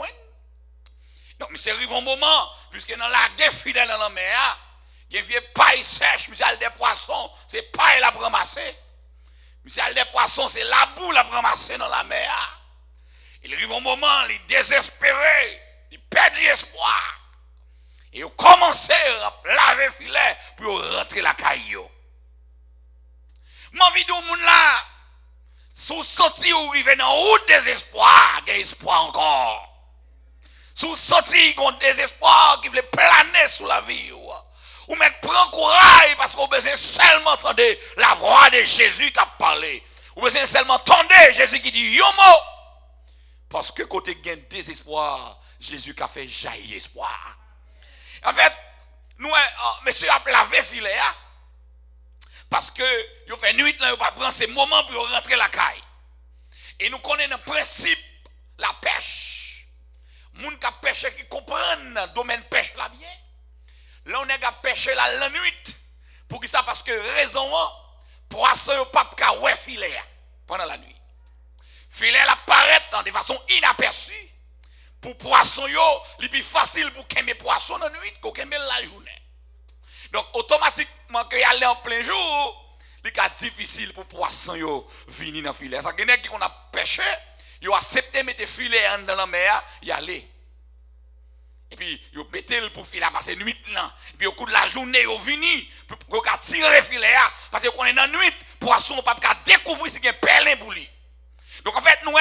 S3: Donc monsieur arrive un moment puisque dans la filet dans la mer, il y a vieux paille sèche, monsieur a des poissons, c'est paille la ramasser. Monsieur a des poissons, c'est la boue la ramasser dans la mer. Il arrive un moment, il est désespéré, il perd espoir. Et il commence à laver filet pour rentrer la caillou. Mon vidéo moun là, sous sorti ou arrive dans route désespoir, il y a espoir encore. Sous sorti, il y a désespoir qui veut planer sous la vie. Ou mettre prendre courage parce qu'on besoin seulement entendre la voix de Jésus qui a parlé. Ou besoin seulement entendre Jésus qui dit yomo. Parce que côté gain désespoir, Jésus qui a fait jaillir espoir. En fait, nous, monsieur a lavé filet, parce que il fait nuit là, il pas prendre ces moments pour rentrer la caille. Et nous connaissons le principe la pêche. Moun qui pêche qui comprennent le domaine pêche là bien. Là on est à pêcher la nuit. Pour qui ça? Parce que raison poisson yo pas ka ouais filet pendant la nuit. Filet apparaît de façon inaperçue. Pour poisson yo, il est plus facile pour qu'aimer poisson dans la nuit qu'aimer la journée. Donc automatiquement que y aller en plein jour, il est difficile pour poisson yo venir dans filet. Ça gagne qui on a pêché, yo accepté mettre filet dans la mer, y aller. Et puis yo metté pour filet passer nuit là. Et puis au cours de la journée yo vini pour tirer filet parce que qu'on est dans nuit, poisson pas découvrir si il y a perlin pour lui. Donc en fait nous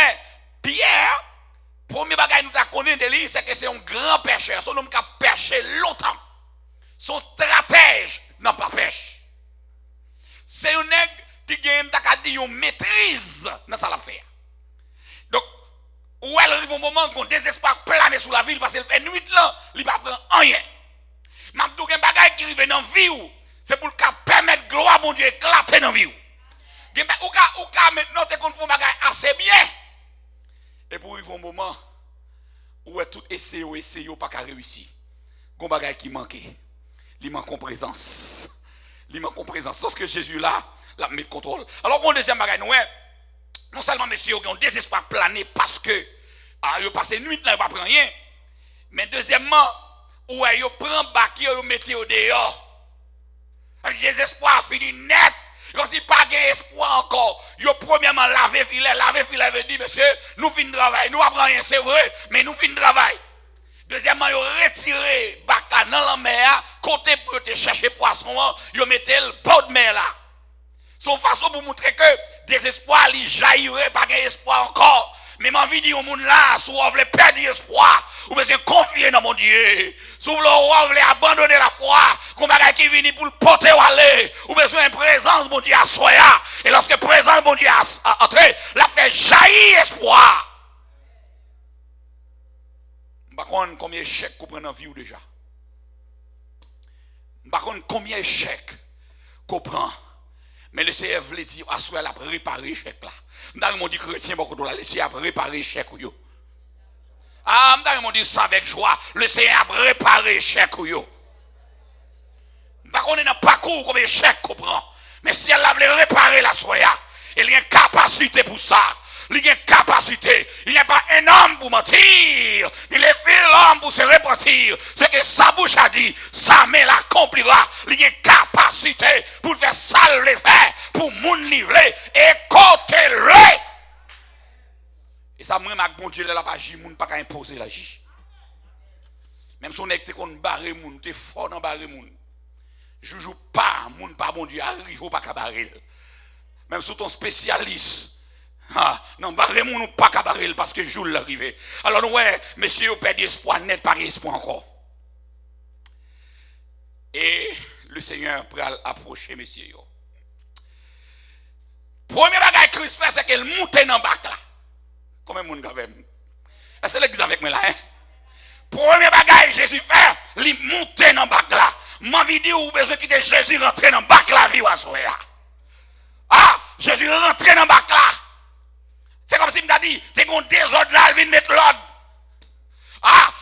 S3: Pierre premier bagage nous ta connaît de lui c'est que c'est un grand pêcheur, son homme qui a pêché longtemps. Son stratège n'a pas pêche. C'est un nègre qui gagne ta dit une maîtrise dans ça l'affaire. Donc où elle arrive au moment qu'on désespoir planer sous la ville parce qu'elle fait nuit là, il va prendre rien. M'a tout un bagage qui arrive dans vie c'est pour permettre gloire mon Dieu éclater dans vie. Ou ka maintenant te kon font bagage assez bien. Et pour arriver au moment où tout essayer pas qu'à réussir. Gon bagage qui manquait. Il manque en présence. Il manque en présence. Lorsque Jésus là, la met contrôle. Alors on deuxième bagage non seulement monsieur ont désespoir planer parce que yo passé nuit là pas prendre rien. Mais deuxièmement, où yo prend bac yo mettez au dehors. Le désespoir fini net. Comme si pas d'espoir encore. Yo premièrement laver filet veut dire monsieur, nous fin de travail, nous apprenons rien c'est vrai, mais nous fin de travail. Deuxièmement, yo retirer baka dans la mer, côté pour te chercher poisson, yo mettez le bord de mer là. Son façon pour montrer que désespoir li jaillirait pas d'espoir encore. Mais ma vie dit au monde là, si vous voulez perdre espoir, vous besoin confier dans mon Dieu. Si vous voulez abandonner la foi, comme bagay qui vient pour le porter ou aller, vous besoin de présence mon Dieu à soya. Et lorsque présence mon Dieu a entré, la fait jaillir espoir. Par contre, combien d'échecs qu'on prend dans la vie ou déjà? Par contre, combien d'échecs qu'on prend? Mais le Seigneur voulait dire, à soya la préparer l'échec là. M'dare mon dit chrétien beaucoup de la laisser à préparer chèque yo. Ah m'dare mon dit ça avec joie, le Seigneur a préparé chèque yo. Par contre dans parcours comme chèque qu'on prend, mais si elle a voulu réparer la soya, il y a une capacité pour ça. Il y a une capacité. Il n'y a pas un homme pour mentir. Il est fait l'homme pour se repentir. Ce que sa bouche a dit, sa main l'accomplira. Il y a une capacité pour faire ça le faire, pour moun livrer et côté-le. Et ça, moi, ma bon Dieu, là, pas j'y moun pas qu'à imposer la J. Même si on est qu'on barre moun, t'es fort dans barre moun. Je joue pas, moun pas bon Dieu, arrive ou pas qu'à barrer. Même si ton spécialiste. Ah, non, barrez nous pas qu'à barrer parce que je joue l'arrivée. Alors, ouais, monsieur, vous perdez espoir net, pas espoir encore. Et le Seigneur peut approcher, monsieur. Premier bagage que Christ fait, c'est qu'il monte dans le bac là. Combien de monde avec moi? Est-ce que l'église avec moi là? Hein? Premier bagage Jésus fait, il monte dans le bac là. Ma vidéo, vous besoin quitter Jésus rentrer dans le bac là, vie à soya. Ah, Jésus rentre dans le bac là. C'est comme si je me dit, c'est qu'on désordre là, il vient mettre l'ordre. Ah,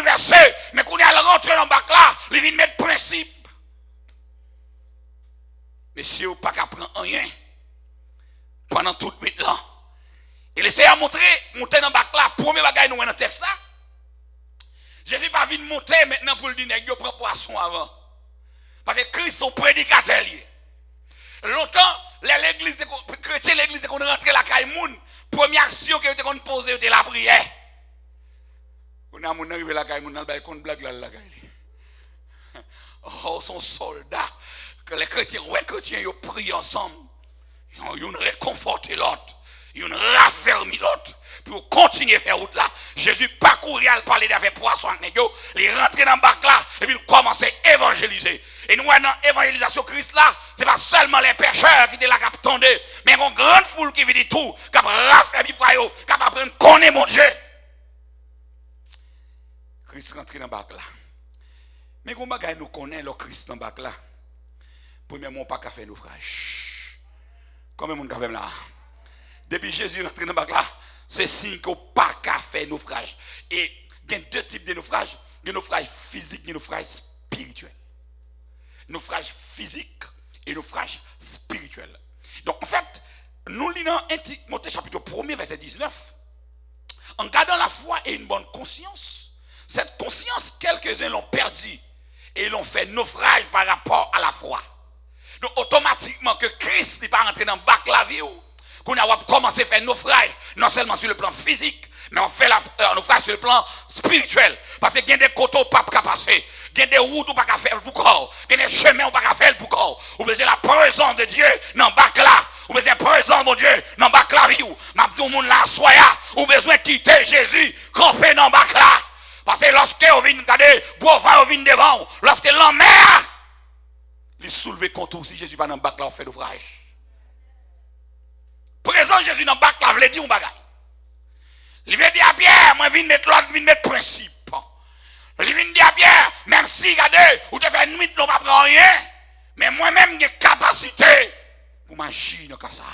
S3: renversé, mais qu'on est rentré dans le bac là, il vient mettre principe. Monsieur, pas qu'à prendre rien pendant tout le temps. Il essaie à monter dans le bac là, premier bagage nous dans le texte ça. Jésus pas venu monter maintenant pour le dîner, il prend poisson avant. Parce que Christ son prédicateur. Longtemps, l'église chrétien, l'église qu'on rentre la caille, première action que qu'on posée c'était la prière. On a mon arrivé la caille, on a le qu'on blague la caille. Oh, son soldat que les chrétiens, ouais chrétiens, ils prient ensemble. Ils ont réconforté l'autre, ils ont raffermi l'autre. Pour continuer à faire route là, Jésus parcourir à parler d'affaires poissons avec nous, il rentre dans le bac là, et puis il commence à évangéliser. Et nous, dans l'évangélisation Christ là, ce n'est pas seulement les pécheurs qui étaient là qui attendent, mais une grande foule qui vit tout, qui a raffermi frère, qui a appris à connaître mon Dieu. Christ rentre dans le bac là. Mais quand nous connaissons le Christ dans le bac là, premièrement, pas qu'à faire naufrage. Combien de monde fait là? Depuis Jésus rentre dans le bac là, c'est signe qu'on pas qu'à faire naufrage. Et il y a deux types de naufrage. Il y a naufrage physique et naufrage spirituel. Naufrage physique et naufrage spirituel. Donc en fait, nous lisons Timothée chapitre 1er verset 19. En gardant la foi et une bonne conscience, cette conscience, quelques-uns l'ont perdue et l'ont fait naufrage par rapport à la foi. Donc automatiquement que Christ n'est pas rentré dans le bac la vie, qu'on a commencé à faire naufrage, non seulement sur le plan physique, mais on fait naufrage sur le plan spirituel. Parce qu'il y a des côtés pas qu'à passer, il y a des routes pas qu'à faire pour corps, il y a des chemins pas qu'à faire pour corps. Vous besoin la présence de Dieu dans le bac là. Vous besoin la présence de Dieu dans le bac là. Ma tout le monde là, soya. Vous besoin quitter Jésus, camper dans le bac là. Parce que lorsque vous venez regarder, vous venez devant, lorsque l'homme il soulevé contre si Jésus pas dans le bac là, on fait naufrage. Présent Jésus dans le bac là, veut dire un bagage. Il veut dire à Pierre, moi je viens mettre l'autre, je viens mettre principe. Il vient dire à Pierre, même si, regardez, vous te faites une nuit, vous ne prend rien, mais moi-même j'ai capacité pour m'agir dans ça.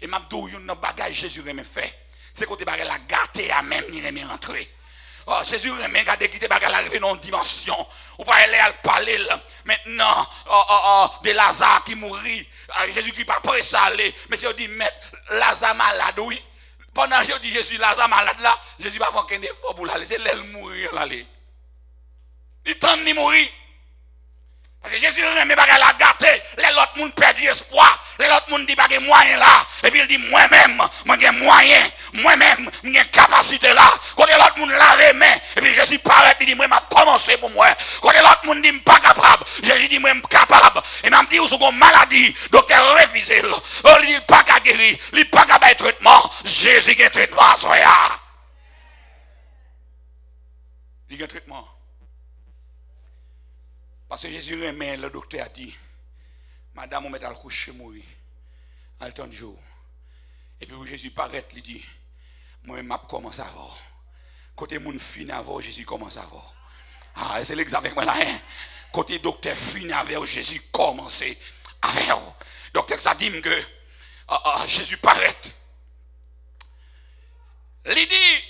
S3: Et m'a dit, il y a un bagage Jésus remet fait. C'est quand tu vas la gâter à même, il remet rentrer. Oh, Jésus remet, regardez, qui te va arriver dans une dimension. Vous pouvez aller à parler maintenant de Lazare qui mourit. Jésus qui pas prêt à aller. Mais si on dit, mais Lazare malade, oui. Pendant que je dis Jésus, Lazare malade là, Jésus va faire qu'un effort pour l'aller. C'est l'aile mourir l'aller. Il tente de mourir. Parce que Jésus remet bagarre la gâter. Les autres monde perdent espoir. Les autres monde dit pas de moyen là. Et puis il dit moi-même, moi j'ai moyen. Moi-même, j'ai capacité là. Quand l'autre monde lave main. Et puis Jésus paraît, il dit moi m'a commencé pour moi. Quand l'autre monde dit pas capable. Jésus dit moi je suis capable. Et m'a dit ou sont maladie. Docteur refuse. Il dit pas qu'à guérir. Il dit pas qu'à faire traitement. Jésus a un traitement à soya. Il a un traitement. Parce que Jésus remet, le docteur a dit, madame, on met à le coucher mourir. À temps de jour. Et puis Jésus paraît, il dit, moi-même, je commence à voir. Côté moun fin avant, Jésus commence à voir. Ah, c'est l'examen avec moi là. Hein? Côté docteur fin avant, Jésus commence à voir. Docteur, ça dit que Jésus paraît. Il dit,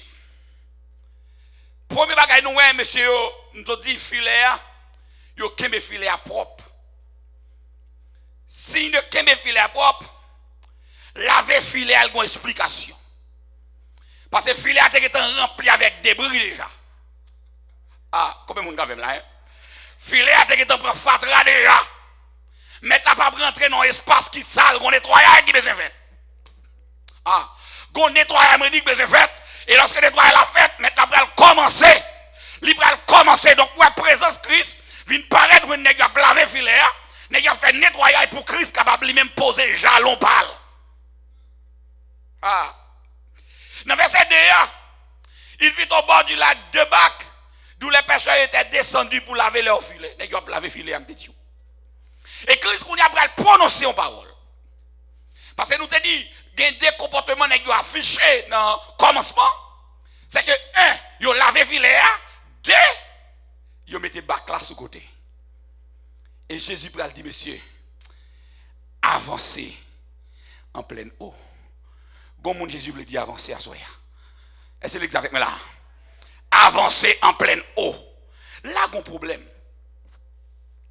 S3: premier bagage nous, monsieur, nous dit filet. Yo kembe filet à propre. Si ne kembe filet à propre, laver filet a une explication. Parce que filet a été rempli avec débris déjà. Ah, combien de monde là? Filet a été fatra déjà. Maintenant pas rentrer dans un espace qui sale, qu'on nettoyage qui besoin fait. Ah, qu'on nettoyage me dit que besoin fait. Et lorsque nettoyage la fête, maintenant va commencer. Il va commencer. Donc ouais, présence Christ vient paraître when nèg a lavé filet, nèg a fait nettoyage pour Christ capable lui-même poser jalon pal. Ah. Dans verset 2, il vit au bord du lac de Bac, d'où les pêcheurs étaient descendus pour laver leur filet. Nèg a lavé filet am petit. Et Christ qu'on a pral prononcer en parole. Parce que nous te dit, il y a des comportements nèg a affiché dans le commencement. C'est que 1, yo lavé filet, 2, ils mettaient bac là sous côté. Et Jésus pral dit, monsieur, avancez en pleine eau. Comme Jésus voulait dire avancer à soya. Est-ce que l'examen là? avancer en pleine eau. Là, il y a un problème.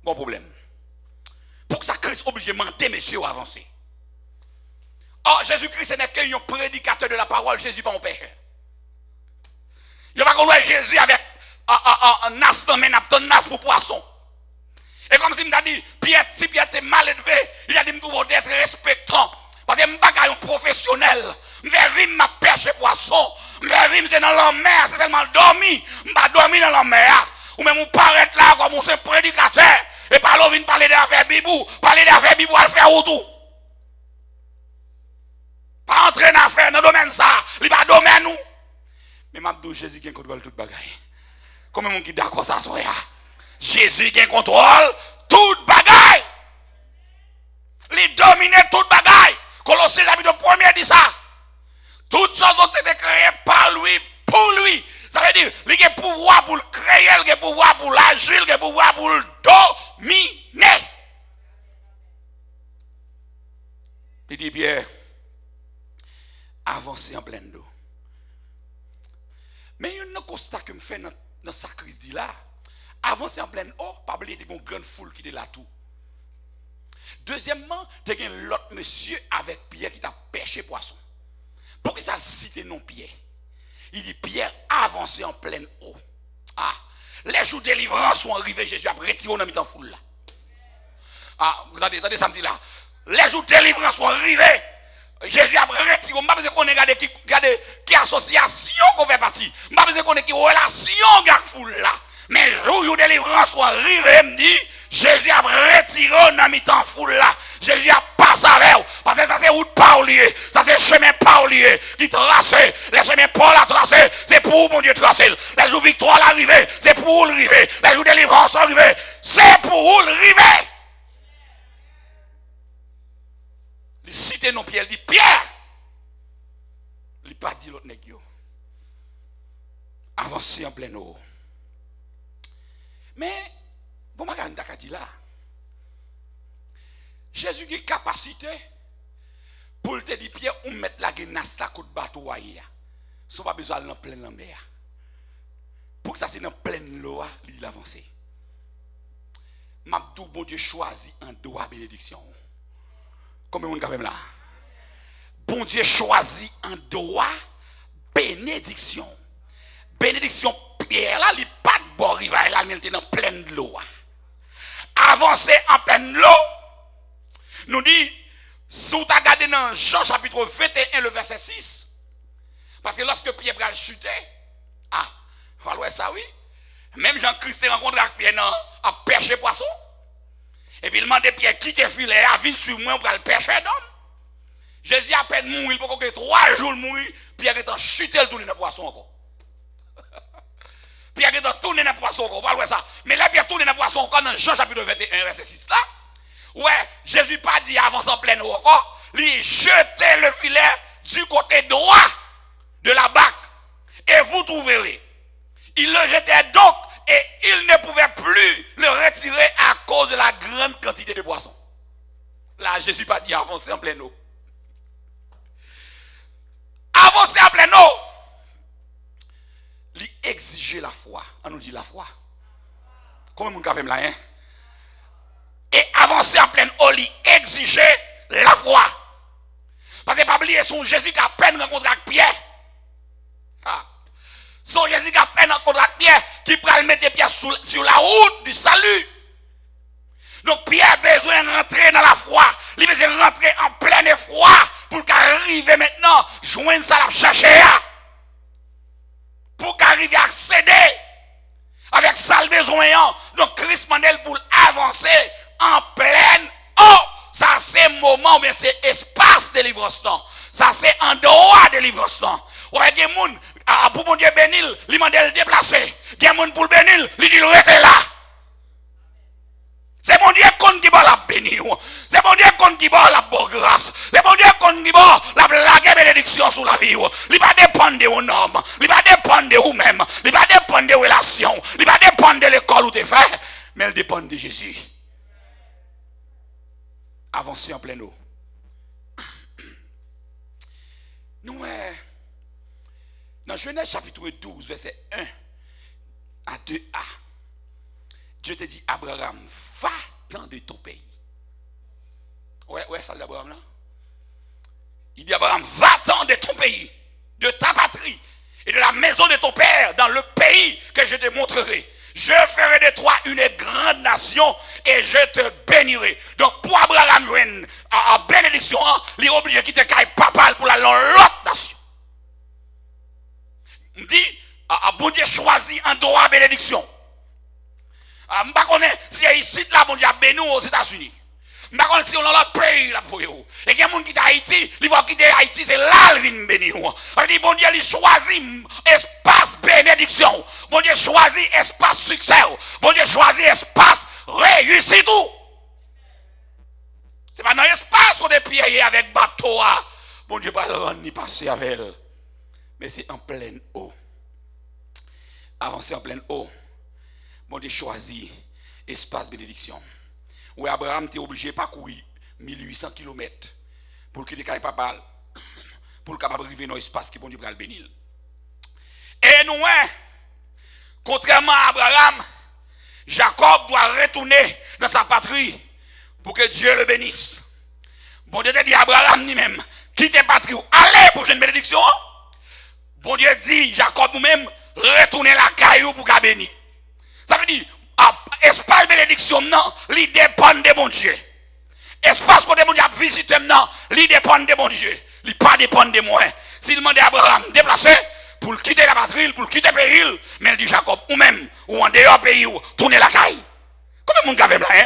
S3: Bon problème. Pour que ça, Christ est obligé de mentir, monsieur, à avancer. Or, Jésus-Christ n'est qu'un prédicateur de la parole, Jésus pas un pécheur. Il va pas Jésus avec un nas, un nas pour poisson. Et comme si je dit, si Pierre était mal élevé, il a dit, je dois être respectant. Parce que je ne suis pas un professionnel. Je vais vivre ma pêche poisson. Je vais vivre dans la mer, c'est seulement dormir. Je ne vais pas dormir dans la mer. Ou même on paraît là comme un prédicateur. Et par là, on vient parler d'affaires bibou. Parler d'affaires bibou, à le faire où tout. Pas entrer dans l'affaire, dans le domaine ça. Il va domaine nous. Mais je dis Jésus qui contrôle toute bagaille. Comment on dit d'accord ça, soya? Jésus qui contrôle toute bagaille. Il domine toute bagaille. Colossiens chapitre 1er dit ça. Toutes choses ont été créées par lui, pour lui. Ça veut dire, il a le pouvoir pour le créer, il a le pouvoir pour l'agir, il a le pouvoir pour le dominer. Il dit bien, avancer en pleine eau. Mais il y a un constat que je fais dans sa crise là. Avancer en pleine eau, pas oublier qu'il y a une grande foule qui est là tout. Deuxièmement, il y a l'autre monsieur avec Pierre qui t'a pêché poisson. Pour que ça le cite non Pierre. Il dit Pierre avancé en pleine eau. Ah, les jours de délivrance sont arrivés, Jésus a retiré dans mi-temps foule là. Ah, attendez samedi là. Les jours de délivrance sont arrivés. Jésus a retiré. Je ne sais pas si on regarde qui association qu'on fait partie. Je ne sais pas si on est qui relation avec foule là. Mais les jours de délivrance sont arrivés, me dit Jésus a retiré dans mi-temps foule là. Jésus a passé avec. Parce que ça c'est route pas oublié. Ça c'est chemin pas oublié. Qui trace. Les chemins Paul a tracé. C'est pour mon Dieu tracer. Les jours victoire l'arrivée. C'est pour l'arrivée. Les jours de délivrance arrivés. C'est pour l'arrivée. Il cite non Pierre. Il dit Pierre. Il n'a pas dit l'autre nègre. Avancez en pleine eau. Mais, bon, je ne sais pas dit là. Jésus a une capacité pour te dire, Pierre, on met la guenasse la côte bateau ailleurs. Sans pas besoin d'aller dans pleine mer. Pour que ça c'est dans pleine l'eau, il avance. M'abdou, bon Dieu choisit un droit bénédiction. Combien de monde là? Bon Dieu choisit un droit bénédiction. Bénédiction Pierre là, il pas de bon rival là, il est dans pleine l'eau. Avancer en pleine l'eau. Nous dit, si vous regardez dans Jean chapitre 21, le verset 6, parce que lorsque Pierre a chuté, il faut ça oui, même Jean-Christ rencontre avec Pierre à pêcher poisson, et puis il demande Pierre quitte le filet, à venir sur moi pour le pêcher d'homme. Jésus a peine mourir, il faut que 3 jours mourir, Pierre est en chuté, il tourne dans le poisson encore. Pierre est en tourné dans le poisson encore, ça. Mais là, Pierre tourne dans le poisson encore dans Jean chapitre 21, verset 6 là. Ouais, Jésus pas dit avance en pleine eau encore. Il jetait le filet du côté droit de la barque. Et vous trouverez. Il le jetait donc et il ne pouvait plus le retirer à cause de la grande quantité de poissons. Là, Jésus pas dit avancer en pleine eau. Avancer en pleine eau. Il exigeait la foi. On nous dit la foi. Comment mon café là, hein? Et avancer en pleine eau, il exigeait la foi. Parce que pas oublier son Jésus qui a peine rencontré avec Pierre. Son Jésus qui a peine rencontré avec Pierre, qui pourrait mettre Pierre sur la route du salut. Donc Pierre a besoin de rentrer dans la foi. Il a besoin de rentrer en plein effroi pour qu'arrive maintenant, joindre ça la chercher. Pour qu'arrive à accéder avec ça le besoin. Donc Christ Mandel pour avancer en pleine eau. Ça c'est moment, mais c'est espace de délivrance. Ça c'est en dehors de délivrance. Ouais, il y a des gens, pour mon Dieu bénil, il m'a le déplacer. Il y a des gens pour le bénil, il dit reste là. C'est mon Dieu qui va la bénir. C'est mon Dieu qui va la bonne grâce. C'est mon Dieu qui va la bénédiction sur la vie. Il va dépendre de vous-même. Il va dépendre de vous-même. Il va dépendre de vos relations. Il va dépendre de l'école où tu es fait. Mais il dépend de Jésus. Avancer en pleine eau. Nous, dans Genèse chapitre 12, verset 1 à 2a, Dieu te dit, Abraham, va-t'en de ton pays. Ouais, ça l'Abraham là. Il dit, Abraham, va-t'en de ton pays, de ta patrie et de la maison de ton père dans le pays que je te montrerai. Je ferai de toi une grande nation et je te bénirai. Donc pour Abraham, en bénédiction, il est obligé de quitter papa pour aller dans l'autre nation. Je dis, bon Dieu choisit un droit à bénédiction. Je ne sais pas si ici, là, bon Dieu a béni aux États-Unis. Je ne sais pas si on a l'autre pays là pour vous. Et il y a des gens qui quittent Haïti, ils vont quitter Haïti, c'est là qu'ils viennent bénir. Je dis, bon Dieu, il choisit espace bénédiction. Bon Dieu choisit espace succès. Bon Dieu choisit espace réussite. Ce n'est pas dans l'espace qu'on est pieds avec bateau. Bon Dieu, pas le rendre ni passer avec elle. Mais c'est en pleine eau. Avancer en pleine eau. Bon Dieu choisit espace bénédiction. Où Abraham était obligé de parcourir 1800 km pour qu'il ait papa pour le capable arriver dans l'espace qui bon Dieu va le bénir. Et nous, contrairement à Abraham, Jacob doit retourner dans sa patrie pour que Dieu le bénisse. Bon Dieu dit à Abraham lui-même, quitte la patrie, allez pour une bénédiction. Bon Dieu dit, Jacob nous-mêmes, retournez la caillou pour qu'à bénir. Ça veut dire, espace bénédiction, non, il dépend de mon Dieu. Espace que mon Dieu a visité, non, il dépend de mon Dieu. Il pas dépend de moi. S'il demande à Abraham de déplacer, pour quitter la patrie, pour quitter le pays, mais il dit Jacob, ou même, ou en dehors pays, ou tourner la caille. Comment mon gars là, hein?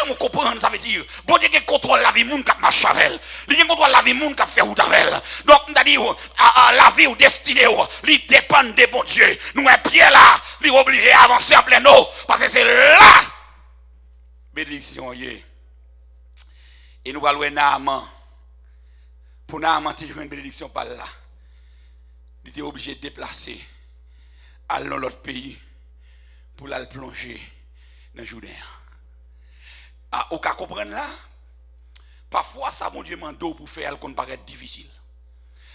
S3: Vous comprenez, ça veut dire, bon Dieu qui contrôle la vie, moun qui marche avec elle. Il contrôle la vie, moun qui fait route avec elle. Donc, on a dit, la vie ou destinée, il dépend de bon Dieu. Nous, un pied là, il est obligé d'avancer en plein eau, parce que c'est là. Bénédiction, et nous allons Naaman. Pour Naaman, tu as une bénédiction par là. Il était obligé de déplacer, aller dans l'autre pays, pour aller plonger dans le Jourdain. Au cas comprendre là, parfois ça mon Dieu mando pour faire elle qu'on paraît difficile.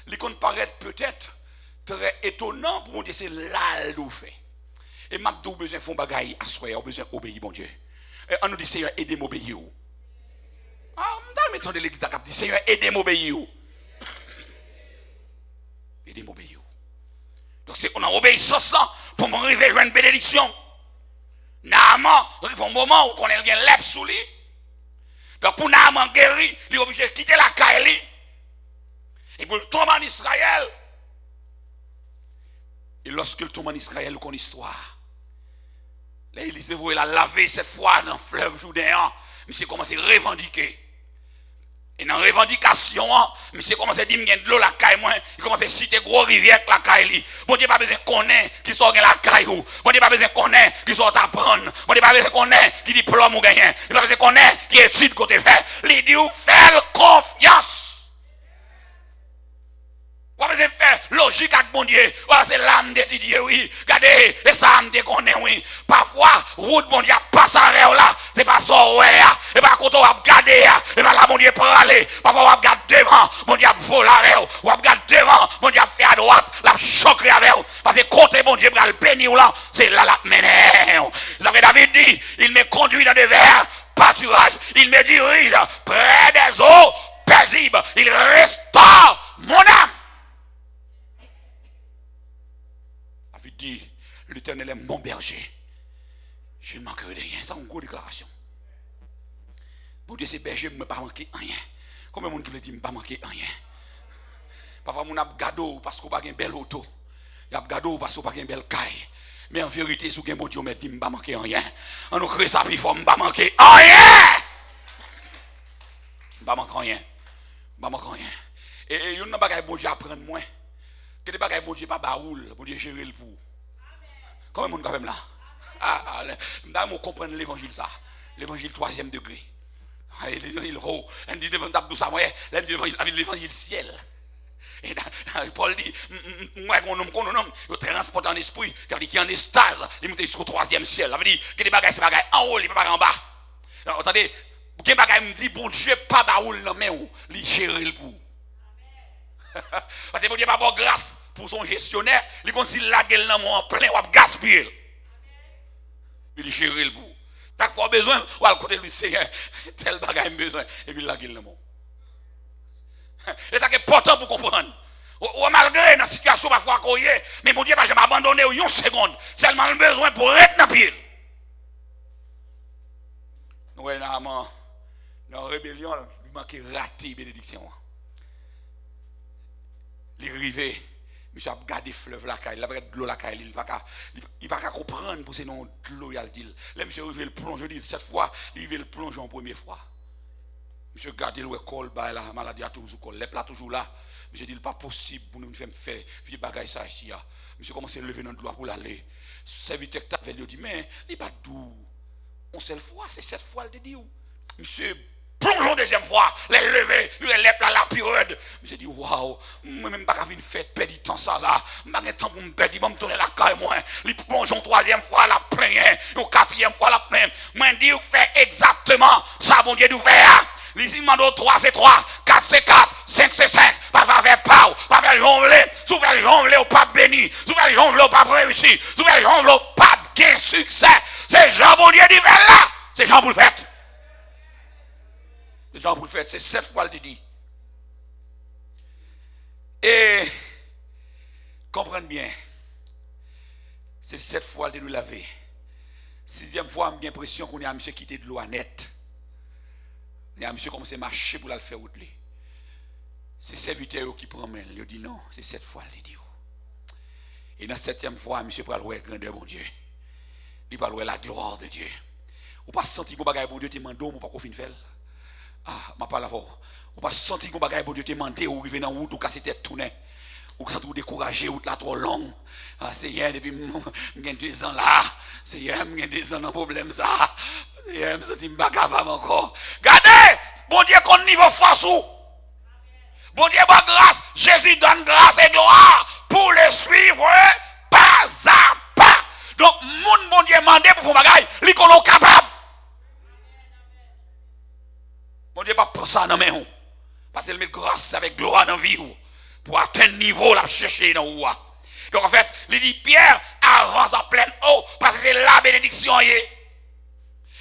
S3: Il qu'on paraît peut-être très étonnant pour mon Dieu c'est là le fait. Et m'a dou besoin font bagaille à soi, on besoin obéir mon Dieu. Et on nous dit Seigneur aidez-moi obéir. M'ta de l'église a dit Seigneur aidez-moi obéir. Aidez-moi obéir. Donc c'est on a obéissance pour m'arriver à une bénédiction. Naaman, il y a un moment où on a un lèvre sous lui. Donc pour Naaman guéri, il est obligé de quitter la caille. Et pour tomber en Israël. Et lorsqu'il tombe en Israël, il y a une histoire. Là, Élisée il a lavé cette fois dans le fleuve Jourdain. Monsieur commence à revendiquer. Et dans la revendication, monsieur commence à dire qu'il y a de l'eau la caille. Il commence à citer gros rivière la caille. Bon Dieu pas besoin de connaître qui sort de la caille. Bon Dieu pas besoin de connaître qui sort d'apprendre. Bon Dieu pas besoin de connaître qui diplôme ou gagnant. Il pas besoin de connaître qui étude qu'on te fait. Il dit fais confiance. Vous avez fait logique avec mon Dieu. Voilà, c'est l'âme de Dieu, oui. Regardez, et ça, me connaît, oui. Parfois, route, mon Dieu, passe à là. C'est pas ça, ouais. Et pas quand on va regarder, et pas là, mon Dieu, pour aller. Parfois, on va regarder devant, mon Dieu, voler avec vous. On va regarder devant, mon Dieu, faire à droite, la choquer avec vous. Parce que côté, mon Dieu, pour le bénir là, c'est là, la mener. Vous avez David dit, il me conduit dans des verts pâturages. Il me dirige près des eaux paisibles. Il restaure mon âme. Dit, l'Éternel est mon berger. Je ne manquerai de rien. C'est une grosse déclaration. Pour Dieu, c'est berger, je ne vais pas manquer rien. Combien de monde qui veut dire, je ne vais pas manquer rien? Parfois, on a gado parce qu'on n'a pas une belle auto. Il y a gado parce qu'on n'a pas une belle caille. Mais en vérité, si mon Dieu me dit, je ne vais pas manquer rien. On nous crée ça, puis il faut ne pas manquer rien. Je ne vais pas manquer rien. Je ne vais pas manquer rien. Et il y a une bagaille, bon Dieu, apprendre moins. Que des bagailles, bon Dieu, pas baoul, bon Dieu, gérer le pour. Comment est-ce qu'on là? Nous comprenons l'évangile, ça. L'évangile 3e degré. L'évangile haut. On dit devant tout ça, l'évangile ciel. Et Paul dit, moi, mon homme, il transporte en esprit, car il dit qu'il y a un estase, il monte jusqu'au 3e ciel. Ça veut dire que des bagailles, c'est bagailles en haut, il pas bagailles en bas. Alors, attendez, que bagailles me dit, bon Dieu, pas baoul, non, mais il gère le pour. Parce que bon Dieu, pas bon grâce. pour son gestionnaire, il continue la gueule dans mon en plein, ou gaspiller. Il gérer le bout. Chaque fois besoin, ou à côté lui, Seigneur, tel bagage besoin, et puis la gueule dans mon. Et ça qui est important pour comprendre. Ou malgré dans la situation parfois qu'on y est, mais mon Dieu, je vais abandonner une seconde, seulement le besoin pour être dans le pied. Nous avons dans la rébellion, il manque raté bénédiction. Il est arrivé, monsieur a gardé fleuve la caille, il a de l'eau la caille, il ne peut pas comprendre pour ces noms de l'eau, il a dit. Là, monsieur arrivé le plonge, dit cette fois, il arrivé le plonge en première fois. Monsieur gardé le col, la maladie a toujours col, les plats toujours là. Monsieur dit, il n'est pas possible pour nous faire vieux bagaille ça ici. Monsieur commence à lever dans le doigt pour l'aller. Serviteur qui avait dit, mais il n'est pas doux. On seule fois, c'est cette fois, il dit. Monsieur, plongeons deuxième fois, les lever, les lèvres la période. Monsieur dit, waouh, moi-même pas une fête, perdre du temps ça là. Je n'ai pas temps pour me perdre, je vais me tourner la caille, moi. Les plongeons troisième fois, la pleine, ou quatrième fois, la pleine. Moi, je dis, fait exactement ça, bon Dieu, nous fait. Les immandos 3 c'est 3, 4 c'est 4, 5 c'est 5, pas faire pau, pas faire jonvler, sous faire jonvler au pas béni, sous faire jonvler au pas réussi, sous faire jonvler au pas gain succès. C'est Jean bon Dieu dit là, c'est Jean pour le fait. C'est Jean pour le fait, c'est 7 fois le dit. Et comprenez bien, c'est 7 fois de nous laver. 6e fois, j'ai l'impression qu'on a monsieur quitté de l'eau net. Et monsieur commence à marcher pour la faire route. C'est serviteur qui prend main. Il dit non, c'est 7 fois il dit. Et dans 7e fois, monsieur peut voir la grandeur de Dieu. Il peut voir la gloire de Dieu. Ou pas sentir que bagaille bon Dieu te mande ou pas qu'on fin faire. Ah, m'a pas la voix. Ou pas sentir que bagaille bon Dieu te mande ou river dans route ou casser tête tourner. Ou quand vous décourager route là trop long. Ah, c'est hier depuis j'ai 2 ans là. C'est hier j'ai 2 ans dans problème ça. Je me sens pas capable encore. Regardez, bon Dieu qu'on niveau force ou. Bon Dieu bonne grâce. Jésus donne grâce et gloire pour le suivre pas à pas. Donc, bon Dieu demandé pour faire bagaille, il est capable. Bon Dieu pas pour ça dans main. Parce qu'il met grâce avec gloire dans la vie pour atteindre le niveau là chercher dans ou. Donc en fait, il dit Pierre avance en pleine eau parce que c'est la bénédiction y est.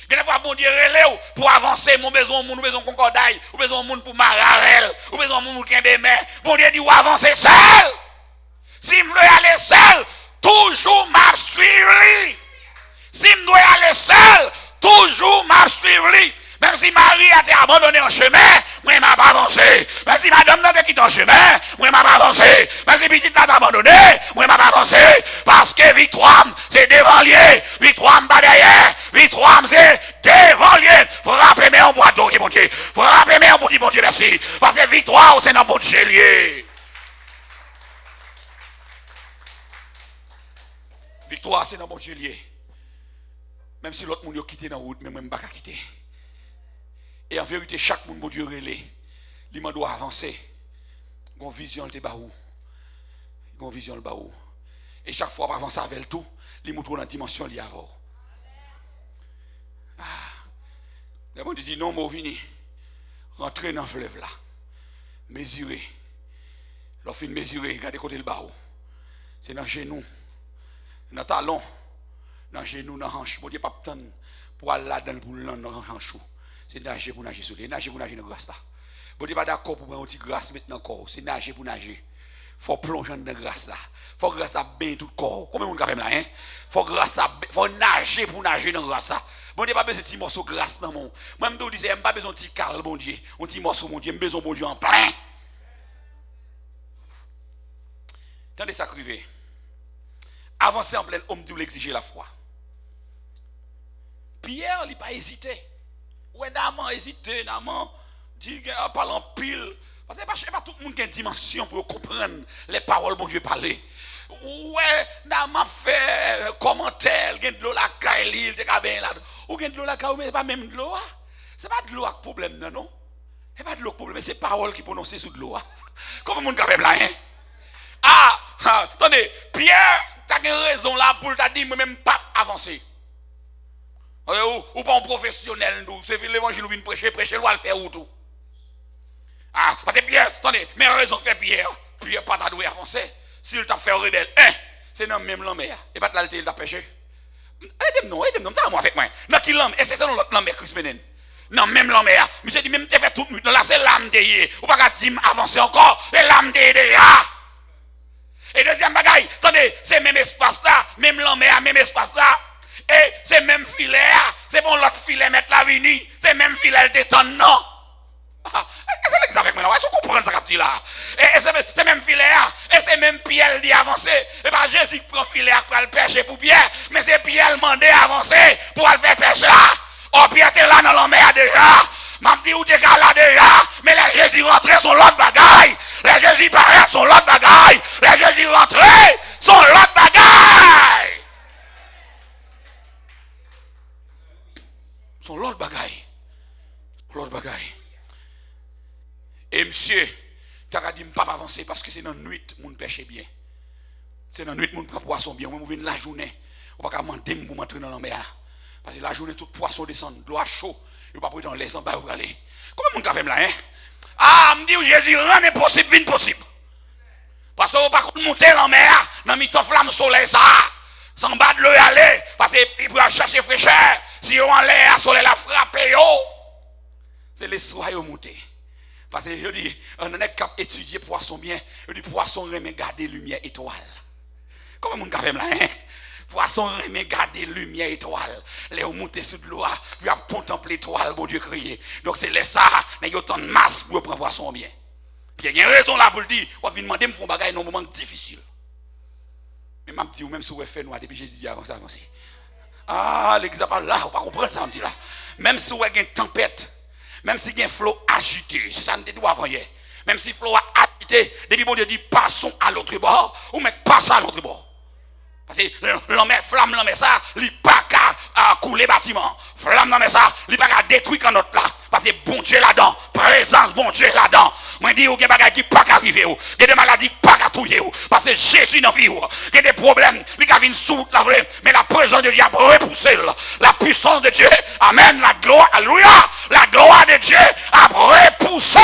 S3: Des fois, bon Dieu, relève pour avancer, mon besoin, mon besoin concordaille, ou besoin monde pour maravel, ou besoin monde pour qu'un main. Bon Dieu dit, ou avancer seul. Si je veux aller seul, toujours m'a suivre. Si je dois aller seul, toujours m'a suivre. Même si Marie a été abandonnée en chemin, moi je m'a pas avancé. Même si madame n'a pas quitté en chemin, moi je m'a pas avancé. Même si petite n'a pas abandonné, moi je m'a pas avancé. Parce que victoire, c'est devant lié. Victoire, pas derrière. Victoire, c'est devant lié. Faut rappeler mes en boîte d'eau qui bon Dieu. Faut rappeler mes en boîte bon Dieu, merci. Parce que victoire, c'est dans bon Dieu lié. Victoire, c'est dans bon Dieu lié. Même si l'autre monde a quitté dans la route, mais moi je ne pas quitter. Et en vérité, chaque monde, mon Dieu, relais, il doit avancer. Il y a une vision, il y a une vision, il y a une. Et chaque fois, pour avancer avec tout, il montre dans la dimension liée avant. Ah. Le monde dit non, moi, vini. Rentrez dans le fleuve là. Mesurez. Lorsqu'on fait mesurer, regardez côté le bas. C'est dans le genou, dans le talon, dans le genou, dans le hanche. Mon Dieu, pas de temps pour aller là dans le hanche. C'est nager pour nager sur les nager pour nager dans la grâce là. Bon, tu n'es pas d'accord pour prendre une petite grâce maintenant encore. C'est nager pour nager. Il faut plonger dans la grâce là. Il faut grâce à bien tout le corps. Combien de monde là, hein? Faut nager pour nager dans la grâce là. Bon, tu n'as pas besoin de petit morceau de grâce dans mon. Moi, je me dis, je n'ai pas besoin de petit cal, bon Dieu. Un petit morceau, mon Dieu. J'ai besoin de bon Dieu en plein. Tendez ça criver. Avancer en plein homme, tu l'exiger la foi. Pierre, il n'a pas hésité. Ouais, Naman hésité, Naman dit parle en pile. Parce que pas tout le monde qui a une dimension pour comprendre les paroles bon Dieu parler. Ouais, Naman fait commentaire, il y a de l'eau la caille, il te bien là. Ou il y a de l'eau la caille, mais c'est pas même de l'eau. C'est pas de l'eau avec problème, non? C'est pas de l'eau problème, c'est paroles qui prononcent sous de l'eau. Comment monde quand même là, hein? Ah, attendez, Pierre, tu as raison là pour te dire, moi-même pas avancer. Ou pas un professionnel, c'est l'évangile où vient prêcher, le va le faire ou tout. Ah, parce que Pierre, attendez, mais raison fait Pierre. Pierre pas ta doué avancer. s'il t'a fait rebelle, c'est dans même l'homme, et pas là, il t'a péché. Aidez-moi, t'as moi avec moi. Dans qui l'homme, et c'est ça l'autre l'homme, Christ Benen. Non, même l'homme, monsieur dit, même t'es fait toute nuit, là, c'est l'âme t'es, ou pas dire avancer encore, et l'âme t'es déjà. Et deuxième bagaille, attendez, c'est même espace là, même l'homme, même espace là, et c'est même filet, c'est bon l'autre filet mettre la vini, c'est même filet, elle t'étonne, non? C'est l'exemple avec moi, est-ce qu'on comprend ça capti là? Et c'est même filet, et c'est même Pierre dit avancer. Et pas Jésus qui prend filet pour le pêcher pour Pierre, mais c'est Pierre demandé avancer pour le faire pêcher là. Oh, Pierre t'es là dans la mer déjà. M'a dit où t'es là déjà, mais les Jésus rentrés sont l'autre bagaille. Les Jésus paraissent sont l'autre bagaille. Les Jésus rentrés sont l'autre bagaille. Sont l'autre bagaille. L'autre bagaille. Et monsieur, tu as dit, je ne peux pas avancer parce que c'est dans la nuit que je pêche bien. C'est dans la nuit que je prends poisson bien. Moi, je viens la journée. Je ne peux pas demander pour m'entrer dans la mer. Parce que la journée, tout poisson descend, l'eau chaud. Je ne peux pas prendre les sans pour aller. Comment je peux là, hein? Ah, je me dis, Jésus, rien n'est possible, vite possible. Parce que je ne peux pas monter dans la mer, dans le temps flamme soleil, ça. Sans battre l'eau aller. Parce qu'il peut chercher fraîcheur. Si on en l'air, le soleil la frappe, c'est les soins montés. Parce que je dis, on est capable d'étudier poisson bien. Je dis, poisson remet garder lumière étoile. Comment on peut là, hein? Poisson remet garder lumière étoile. Les ont monté sur l'eau, puis a contemplé l'étoile, bon Dieu crié. Donc c'est les ça, mais il y a autant de masse pour prendre poisson bien. Puis il y a une raison là pour le dire, on vient demander, me font bagaille dans un moment difficile. Mais m'a dit, même si vous fait noir, depuis Jésus dit avancer. Ah, l'exemple là, on va comprendre ça, on dit là. Même si vous avez une tempête, même si il y a un flot agité, c'est ça nous doit voir. Même si le flot a agité, depuis bon Dieu dit passons à l'autre bord, ou mettre passons à l'autre bord. Parce que l'homme flamme l'homme ça, il n'y a pas qu'à couler bâtiment. Flamme l'homme ça, il n'y a pas qu'à détruire quand notre là. Parce que bon Dieu là-dedans, présence bon Dieu là-dedans. Moi je dis, il y a des bagages qui ne peuvent pas arriver, il y a des maladies qui ne peuvent pas touiller. Parce que Jésus dans la vie, il y a des problèmes, il y a une soute là, mais la présence de Dieu a repoussé. La puissance de Dieu, amen, la gloire, alléluia, la gloire de Dieu a repoussé.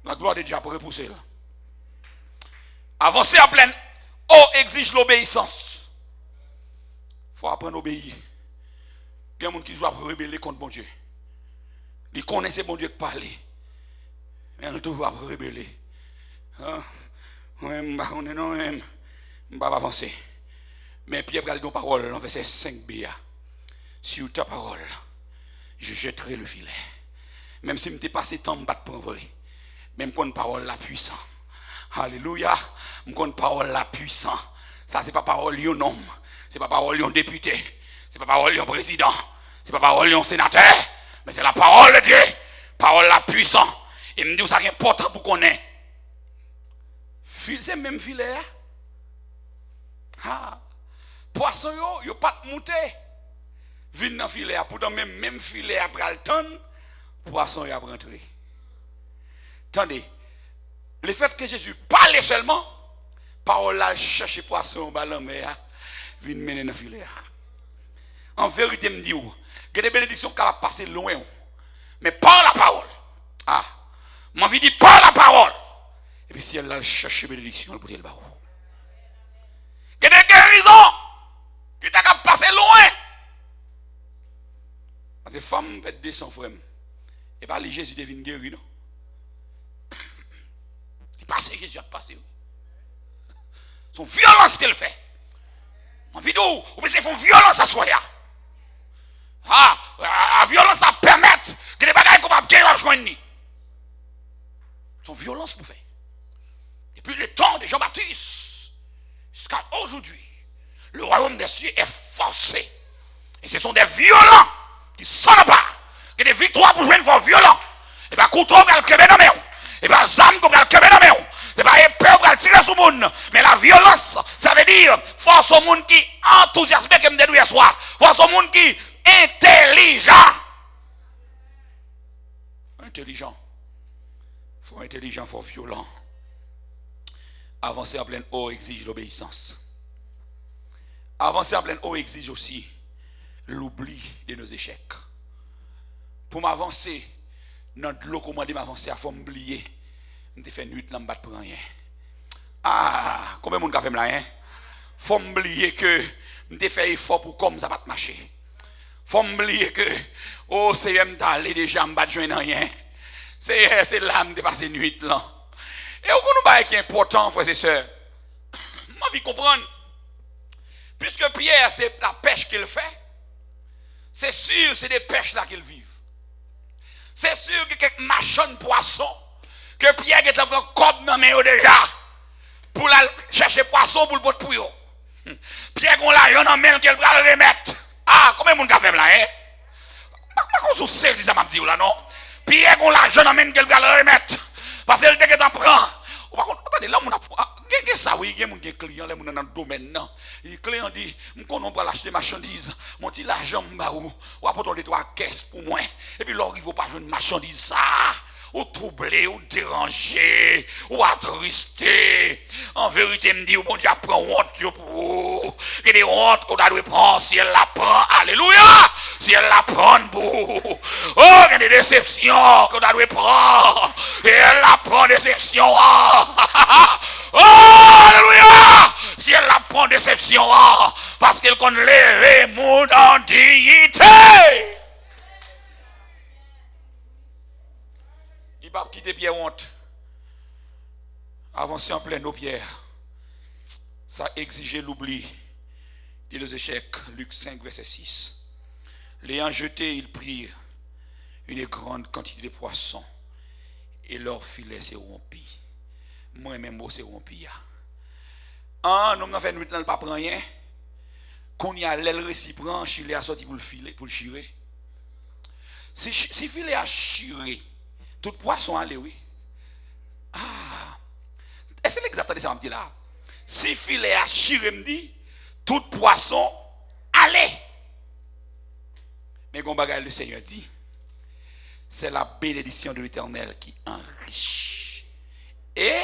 S3: La gloire de Dieu a repoussé. Avancer en pleine eau exige l'obéissance. Il faut apprendre à obéir. Il y a des gens qui doivent rebeller contre bon Dieu. Ils connaissent bon Dieu qui parle. Mais ils doivent rebeller. Je ne vais pas avancer. Mais Pierre a dit une parole dans verset 5b. Sur ta parole, je jetterai le filet. Même si je me passé temps de battre pour vrai. Même pour une parole la puissante. Alléluia. Je connais parole la puissant. Ça c'est pas parole d'un homme, c'est pas parole d'un député, c'est pas parole d'un président, c'est pas parole d'un sénateur, mais c'est la parole de Dieu, parole la puissant. Et me dit ça qui est important pour qu'on ait. C'est même filet. Ah, poisson yo pas monter. Vinn dans filet pourtant même filet après le temps, poisson y a rentré. Attendez. Le fait que Jésus parlait seulement, parole là chercher poisson dans la mer, vient mener dans le filet. En vérité, je me dis, il y a des bénédictions qui vont passer loin. Mais par la parole. Ah, mon vie dit par la parole. Et puis si elle a cherché bénédiction, elle peut le barreau. Il y a des guérisons qui vont passer loin. Parce que les femmes peuvent descendre, frère. Et pas les Jésus devine guéri, non? Passer, Jésus a passé. Son violence qu'elle fait. En vidéo, ou bien font violence à soi. Ah, la violence à permettre que les bagages comme à joindre. Son violence pour faire. Depuis le temps de Jean-Baptiste jusqu'à aujourd'hui, le royaume des cieux est forcé. Et ce sont des violents qui s'emparent. Que des victoires pour jouer une fois violent. Et bien, couteau pour le crever dans la main. Et bien, zam pour le crever dans la main. C'est pas épée pour le tirer sur le monde. Mais la violence, ça veut dire force au monde qui enthousiasme qui me détruit soir. Force au monde qui intelligent. Intelligent. Faut intelligent, faut violent. Avancer en pleine eau exige l'obéissance. Avancer en pleine eau exige aussi l'oubli de nos échecs. Pour m'avancer, dans l'eau, comment m'avancer, il faut m'oublier Je fait nuit là, je ne prends rien. Ah, combien de monde a fait là, hein? Faut m'oublier que je fait effort pour comme ça va marcher. Faut m'oublier que, oh, c'est m'aller déjà, je ne vais pas joindre rien. C'est là, je passé nuit là. Et au nous qui est important, frères et sœurs, moi, je comprendre. Puisque Pierre, c'est la pêche qu'il fait, c'est sûr, c'est des pêches là qu'il vit. C'est sûr que quelques marchands de poissons, que Pierre est un cob dans main déjà, pour la chercher poisson pour le pot pour eux. Pierre a l'argent dans main qu'il va le remettre. Ah, combien de monde a fait là, hein? Je ne sais pas si ça m'a dit là, non? Pierre a l'argent dans main qu'il va le remettre. Parce que le temps prend. Attendez, là, on a ça, oui, il y a des clients dans le domaine. Les clients disent, on ne peut pas acheter des marchandises. Mon petit l'argent, ou apporter des 3 caisses pour moi. Et puis, là, il ne faut pas jouer une marchandise. Ça, ou troubler, ou déranger, ou attristé. En vérité, me dit, bon Dieu, prend honte pour vous. Il y a des hontes qu'on doit prendre si elle la prend. Alléluia! Si elle la prend pour vous. Oh, il y a des déceptions qu'on doit prendre. Et elle la prend, déception. Oh, alléluia! Si elle la prend, déception. Parce qu'elle connaît les mots en dignité. Il va quitter Pierre honte. Avancer en pleine eau, Pierre. Ça exigeait l'oubli. Et les échecs, Luc 5, verset 6. L'ayant jeté, ils prirent une grande quantité de poissons. Et leur filet s'est rompu. Moi-même, moi, c'est rompu. Ah, nous avons fait nuit, nous ne pas prendre rien. Qu'on y a l'aile récipient, Chile a sorti pour le filet, pour le chirer. Si filet a chiré, tout poisson allait, oui. Ah, est-ce que l'exactement ça me dit là? Si filet a chiré, me dit, tout poisson allait. Mais quand le Seigneur dit, c'est la bénédiction de l'Éternel qui enrichit. Et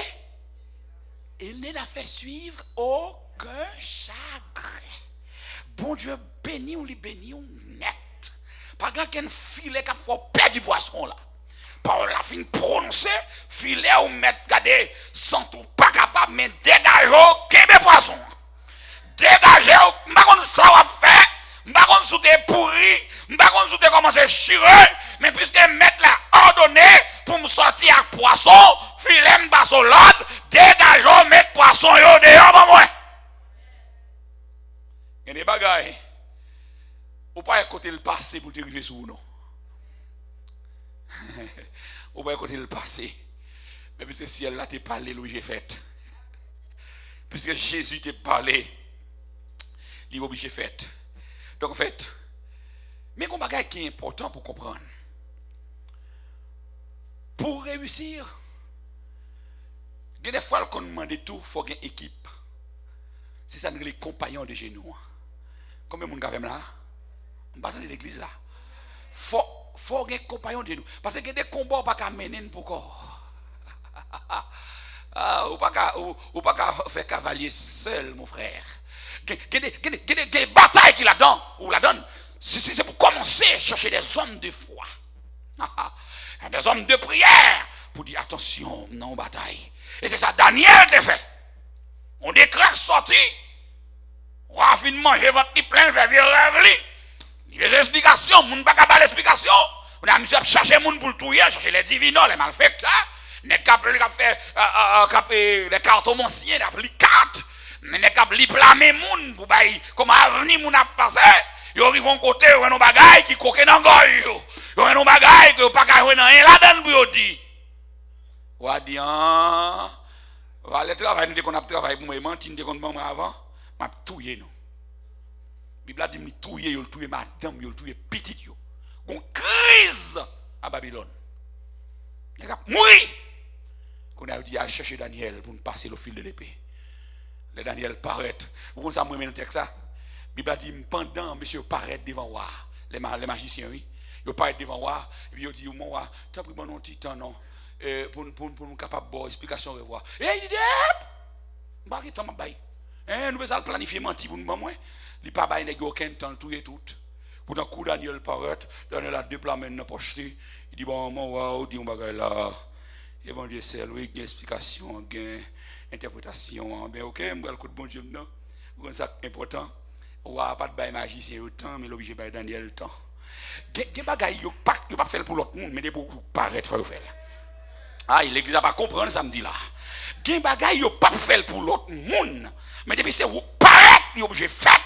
S3: il ne l'a fait suivre aucun chagrin. Bon Dieu béni ou lui béni ou net. Pas grand qu'un filet qui a fait perdre du poisson là. Par la fin prononcée, filet ou mettre gardé sans tout pas capable mais dégagez qu'un poisson. Dégagez, pas comme ça va faire, pas comme sous des pourris, pas comme sous des commencer à chirer, mais puisque mettre la ordonnée pour me sortir avec poisson, filet me passe au l'ordre, dégagez, mettre poisson yo dehors pour moi. Il y a des bagailles. Ou pas écouter le passé pour te arriver sur nous. Ou pas écouter le passé. Mais puisque si elle là t'a parlé, Louis j'ai fait. Puisque Jésus t'a parlé, il est obligé de faire. Donc en fait, mais un bagage qui est important pour comprendre. Pour réussir, il y a des fois qu'on demande tout, il faut qu'il y ait une équipe. C'est ça les compagnons de genoux. Combien de monde avez là? On va dans l'église là. Faut qu'il y ait un compagnon de genoux. Parce qu'il y a des combats pas qu'à mener pour corps. Ou pas qu'à faire cavalier seul, mon frère. Il y a des batailles qu'il a dans, ou la donne. C'est pour commencer à chercher des hommes de foi. Des hommes de prière. Pour dire attention, non bataille. Et c'est ça Daniel te fait. On déclare sorti. On a fini de manger votre plein, faire vieux rêve. Il y a des explications. On n'a pas qu'à l'explication. On a monsieur chercher moun pour le touiller, chercher les divinos, les malfaiteurs. Les les cartomanciens, les cartes. Mais les cap li plamer moun pour bailler comme avenir moun a passé. Yo rivon côté yo un bagay qui coqué dans gorge yo. Yo un bagay que pas ka dans rien là-dedans pour yo di. Wa di an. Va le travail nous qu'on a travaillé pour moi mentir de kon maman avant, m'a touyer non. Bible a dit me touyer yo, touyer madame yo, touyer petite yo. Gon crise à Babylone. Les gars mourir. Qu'on a dit à chercher Daniel pour nous passer le fil de l'épée. Le Daniel paraît. Vous comprenez ça, moi, dans le texte, ça? La Bible a dit, pendant, monsieur, paraît devant moi. Les magiciens, oui. Ils paraissent devant moi. Et puis, ils disent, moi, tu as pris mon petit temps, non? Pour nous capables de explication, revoir. Et il dit, je temps, nous devons planifier mentir pour nous, moi. Il n'y a pas aucun temps, tout et tout. Pour un coup, Daniel paraît, Daniel a deux plans maintenant pochetés. Il dit, bon, moi, dit, on va là. Et bon Dieu seul, oui, il y a explication, il y a interprétation. Ben ok, je vais le coup de bon Dieu maintenant. C'est important. On va pas de magicien autant, mais l'obligé de Daniel le temps. Il y a des bagailles, il ne pas faire pour l'autre monde, mais pour paraître, il faut faire. Ah, l'église n'a pas compris samedi là. Il y a des bagailles, il ne pas faire pour l'autre monde, mais depuis c'est vous paraître, il est obligé de faire.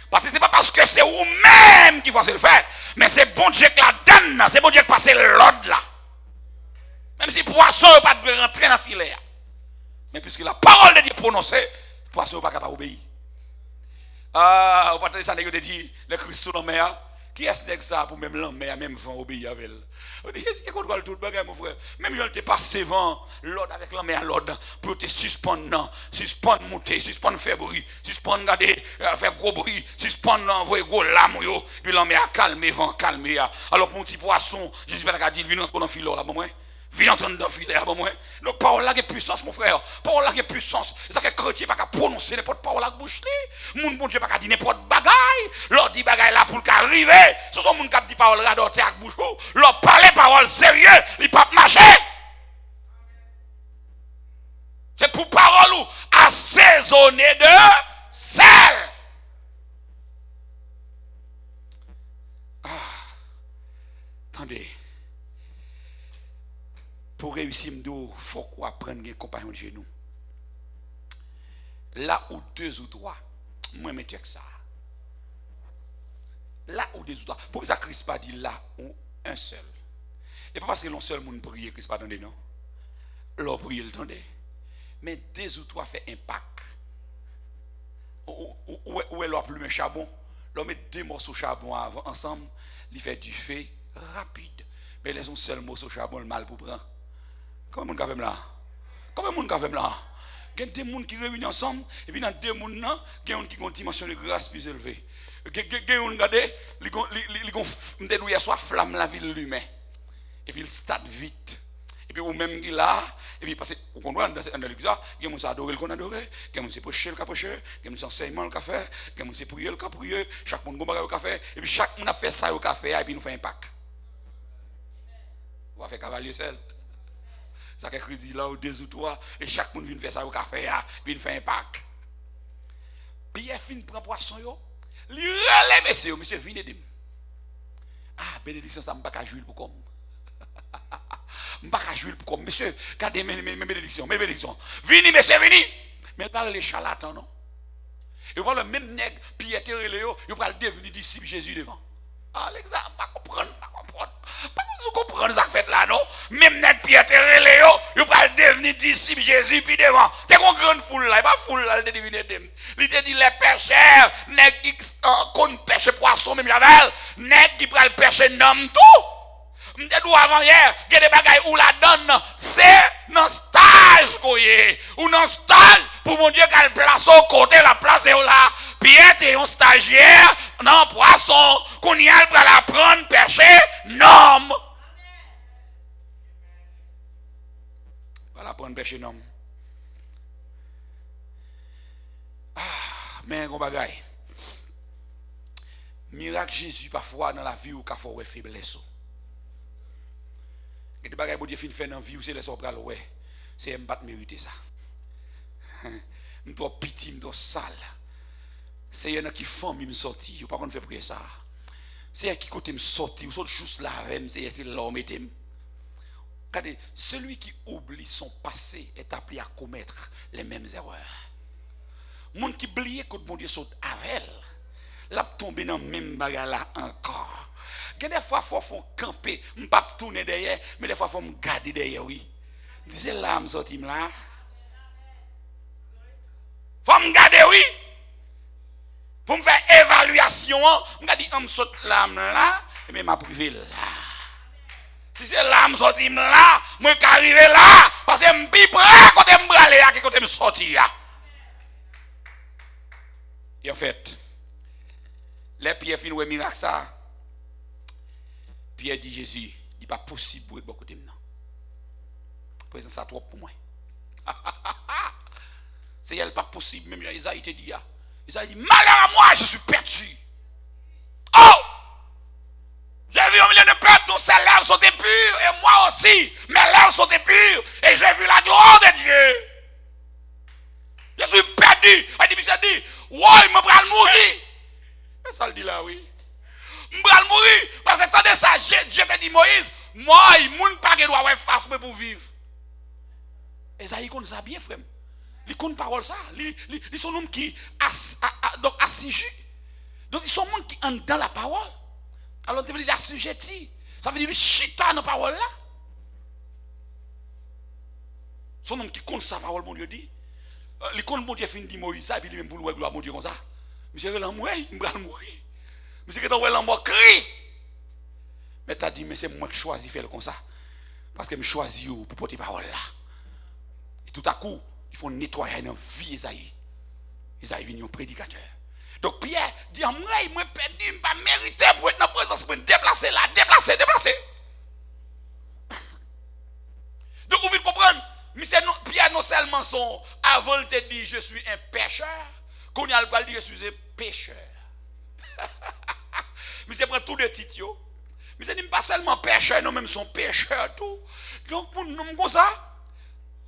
S3: Parce que ce n'est pas parce que c'est vous-même qui faut le faire, mais c'est bon Dieu qui la donne, c'est bon Dieu qui passe l'ordre là. Même si poisson ne pas de rentrer dans le filet. Mais puisque la parole de Dieu est prononcée, poisson n'est pas capable d'obéir. Ah, vous parlez ça, vous dit, les Christos dans la mer, qui est-ce que ça pour même la mer, même vent obéir avec elle? On dit, c'est quoi tout le bagage, mon frère? Même si tu passes vent, l'ordre avec la mer, l'ordre, pour te suspendre, monter, suspendre, faire bruit, suspendre, garder, faire gros bruit, suspendre, envoyer gros lame, puis la mer calmer, vent calmer. Alors pour un petit poisson, Jésus a dit, viens dans le filet là, bon, moi. Viens entendre dans le filet, bon, moi. Donc, parole là qui est puissance, mon frère. Parole là qui est puissance. C'est ça que chrétien pas qu'à prononcer n'importe parole là bouche li. Mon bon Dieu pas qu'à dire n'importe bagaille. L'autre dit bagaille là pour qu'arriver. Ce sont mon qui dit parole là d'orte avec bouche. L'autre parler parole sérieux, il pas marcher. C'est pour parole ou assaisonner de sel. Ah. Attendez. Pour réussir, il faut qu'on apprenne un compagnon de genou. Là où deux ou trois, moi je mets que ça. Là où deux ou trois. Pourquoi ça Christ pas dit là où un seul? Et pas parce que l'on seul monde prie, Christ pas attendez non. L'on prie, attendez. Mais deux ou trois fait impact. Où est l'on plume charbon? L'on met deux morceaux de charbon avant, ensemble, il fait du feu rapide. Mais les un seul morceau de charbon, le mal pour prendre. Comment on fait là? Comment on fait là? Il y a des gens qui réunissent ensemble, et puis dans deux gens, il y a des gens qui ont une dimension de grâce plus élevée. Il y a des gens qui ont soit flamme la ville lui-même. Et puis il start vite. Et puis vous-même qui là, et puis parce que vous comprenez, dans l'église, il y a des gens qui adorent le qu'on adore, il y a des gens qui prêchent le qu'on prêche, il y a des gens qui enseignement le café, il y a des gens qui prient le qu'on prie, chaque monde qui a le café, et puis chaque monde a fait ça au café, et puis nous fait un pack. On va faire cavalier seul. Ça fait crise là ou deux ou trois, et chaque monde vient faire ça au café, puis il fait un pack. Pierre fin prend poisson, il relève monsieur, monsieur vient de ah, bénédiction, ça ne m'a pas jouer pour comme. Je ne peux pas jouer pour comme. Monsieur, regardez mes bénédictions, mes bénédictions. Vini, monsieur, vini. Mais il parle les charlatans, non? Et voilà le même nègre, Pierre et Léo, il va devenir disciple Jésus devant. Ah, l'exemple, pas comprendre, pas comprendre. Pas comprendre ça fait là, non? Même nègre, Pierre et Léo, il va devenir disciple Jésus puis devant. C'est une grande foule là, il pas foule là, il devine dem. Il te dit les pêcheurs, nègre qui compte pêcher poisson, même Javel, nègre qui prend le pêcher nom tout. Je te avant hier, il y a des bagailles où la donne, c'est dans stage, ou dans stage, pour mon Dieu qu'elle place au côté, la place est là. Pierre, tu es un stagiaire, non, poisson, qu'on y a pour l'apprendre, pêcher, non. Voilà, prendre pêcher, non. Ah, mais un bagaille. Miracle Jésus, parfois, dans la vie, où il faut faiblesse. Et des bagages que Dieu fait dans la vie, c'est les sobres, ouais. C'est un bat mériter ça. Je suis petit, je suis sale. C'est un qui font me sortir. Je ne peux pas faire prier ça. C'est un qui côté me sortir. Ou juste là, c'est l'homme et t'aime. Regardez, celui qui oublie son passé est appelé à commettre les mêmes erreurs. Monde qui oublie que mon Dieu saute avec elle, l'a tombé dans le même bagage là encore. Des fois, il faut camper, je ne peux pas tourner derrière, mais des fois, il faut me garder derrière, oui. C'est là, je sorti là. Il faut me garder, oui. Pour me faire évaluation, je me dis, je saute là, et je privé là. Si c'est là, je sorti là, je vais arriver là, parce que je suis prêt quand je me braler, quand je me sorti là. Et en fait, les pierres finissent ouais miracle ça. Pierre dit Jésus, il n'est pas possible pour être beaucoup de temps. Présent ça trop pour moi. C'est pas possible, même Isaïe te dit. Isaïe dit, malheur à moi, je suis perdu. Oh! J'ai vu un million de peuples dont ces lèvres sont pures, et moi aussi, mes lèvres paroles sont pures et j'ai vu la gloire de Dieu. Je suis perdu. Il dit, ouais, je vais mourir. Mais ça le dit là, oui. Je vais mourir. Parce que tant de ça, Dieu te dit, Moïse, moi, il ne pas que doit avoir face pour vivre. Esaïe connaît ça bien, frère. Il connaît parole ça. Ils sont hommes qui donc assujettis. Donc ils sont monde qui entrent dans la parole. Alors tu veux dire assujetti. Ça veut dire chita dans la parole là. Son homme qui compte sa parole, mon Dieu dit. Il compte mon Dieu fin dit Moïse ça et puis il même pour louer gloire mon Dieu comme ça. Monsieur là moi, il va mourir. Monsieur que là moi crie. Mais tu as dit mais c'est moi qui choisis faire comme ça. Parce que je choisis pour porter parole là. Et tout à coup, il faut nettoyer dans la vie Esaïe. Esaïe vient un prédicateur. Donc Pierre dit moi, il m'a perdu, je ne pas mériter pour être dans la présence, pour me déplacer là, déplacer. Donc vous pouvez comprendre, Pierre non seulement son, avant il te dit je suis un pécheur, qu'on y a le dit je suis un pécheur. Mais c'est prendre tout de titres. Mais c'est pas seulement pécheur, non même son pécheur tout. Donc pour nous comme ça,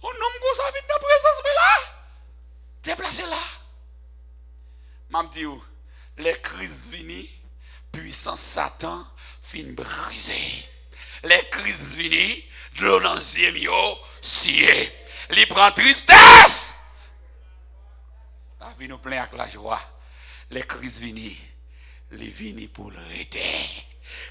S3: on nomme comme ça, vient dans la présence, mais là, déplacez là. M'a dit, les crises viennent, puissance Satan fin brisé. Les crises viennent, de l'onzième yo, sié. Il prend tristesse. La vie nous plein avec la joie. Les crises viennent, les viennent pour l'arrêter.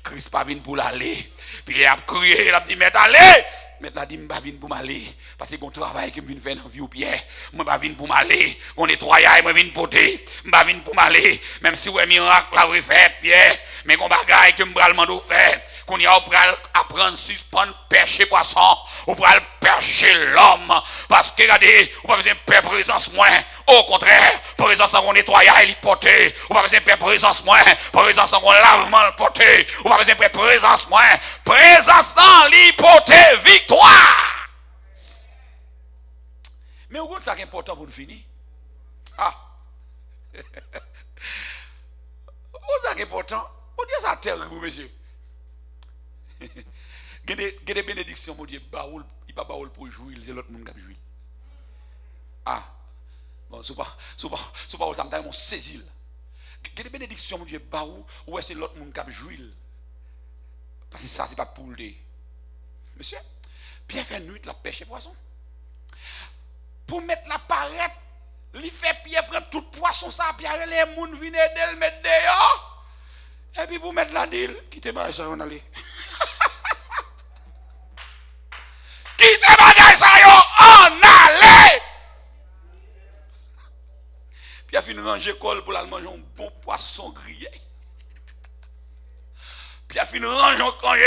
S3: Christ pas venu pour l'aller. Puis il a crié, il a dit, mais allez. Maintenant, il m'a dit pour m'aller. Parce que mon travail qui me vient faire dans la vie au pied. Je m'a venu pour m'aller. Mon nettoyage, je venu pour porter. Je m'a venu pour m'aller. Même si un miracle là, vous faites, bien. Mais mon bagage que je me demande de faire. Qu'on y a apprendre, suspendre, pêcher poisson. Ou pour pêcher l'homme. Parce que, regardez, vous pas besoin de faire présence moins. Au contraire, présence en nettoyage, il porté. Ou pas besoin de faire présence moins. Présence en lavement, il porté. Ou pas besoin de faire présence moins. Présence dans l'hypothèse victoire. Mais au bout ça qui est important pour nous finir. Ah. Au ça qui est important. On dit ça terrible, monsieur. Il y a des bénédictions, mon Dieu, baoul, il n'y a pas baoul pour jouir, c'est l'autre monde qui joue. Ah. Bon, c'est pas ça me mon saisir. Il y a des bénédictions, mon Dieu, baoul, ou c'est l'autre monde qui joue. Parce que ça, c'est pas pour le. Monsieur, Pierre fait nuit la pêche et poisson. Pour mettre la parette, il fait Pierre prendre tout poisson, ça, Pierre, les gens viennent d'elle mettre dehors. Et puis pour mettre la deal, quittez bagage ça, on allait. Quittez bagage ça, on allait. Pierre finit ranger col pour aller manger un bon poisson grillé. Pierre finit ranger col.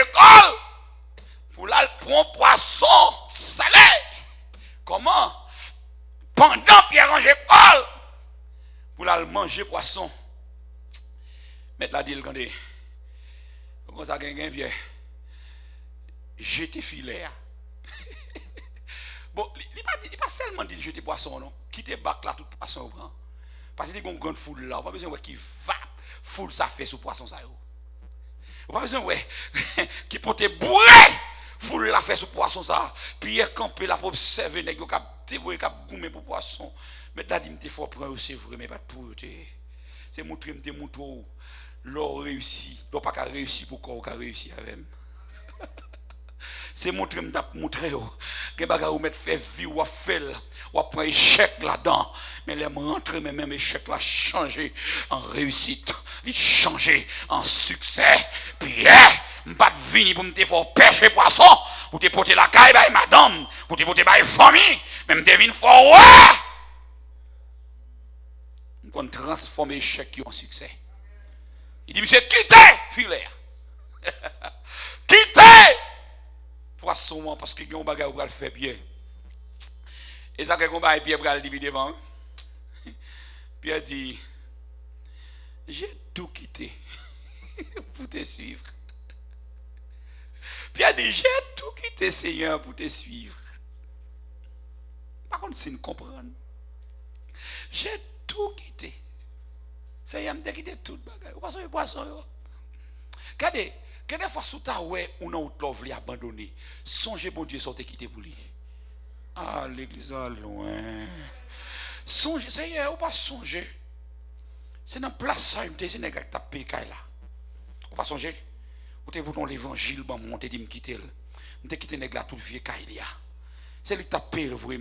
S3: Pour là, prendre poisson salé. Comment? Pendant Pierre range col. Pour là, manger poisson. Mettre la deal quand il comme ça, quelqu'un vient. Jeter filet. Bon, il n'est pas seulement dit jeter poisson, non. Quitter bac là, tout poisson prend. Parce qu'il y a une grande foule là. On n'a pas besoin qui va. Foule ça fait sous poisson ça. On n'a pas besoin qui peut te bourrer. Foule la fait sous poisson ça. Puis il campé là pour observer les gens qui ont goumé pour poisson. Mais t'as dit que tu faut prendre c'est vrai mais pas pour c'est montrer me montrer l'or réussi. L'or pas qu'à réussir pour qu'on a réussi avec. C'est montrer me montrer que bagarre ou mettre fait vie ou faire ou prendre échec là-dedans. Mais les rentrer même échec là changer en réussite, il changer en succès. Puis pas de venir pour me faire pêcher poisson, pour te porter la caille by madame, pour te porter by famille, même te venir fort ouais. On transforme échec en succès. Il dit monsieur quittez filaire. Quittez poisson parce que yon bagay ou pral faire bien. Et ça que yon bagay Pierre pral diviser devant. Pierre dit j'ai tout quitté pour te suivre. Pierre dit j'ai tout quitté Seigneur pour te suivre. Par contre si nous comprenons. J'ai tout quitté. Seigneur m'a quitté tout bagay. Poisson. Regardez, Que des fois, sous ta ouais, on a outlove abandonné. Songez, bon Dieu, sortez quitter pour lui. Ah, l'église est loin. Songez, Seigneur, ou pas songer. C'est dans place ça, c'est nèg qui t'a payé là. Ou pas songer. Ou t'es pour l'évangile, bon, monter dit me quitter. M'te quitter nèg là tout vieux caille là. C'est lui t'a payé le vrai,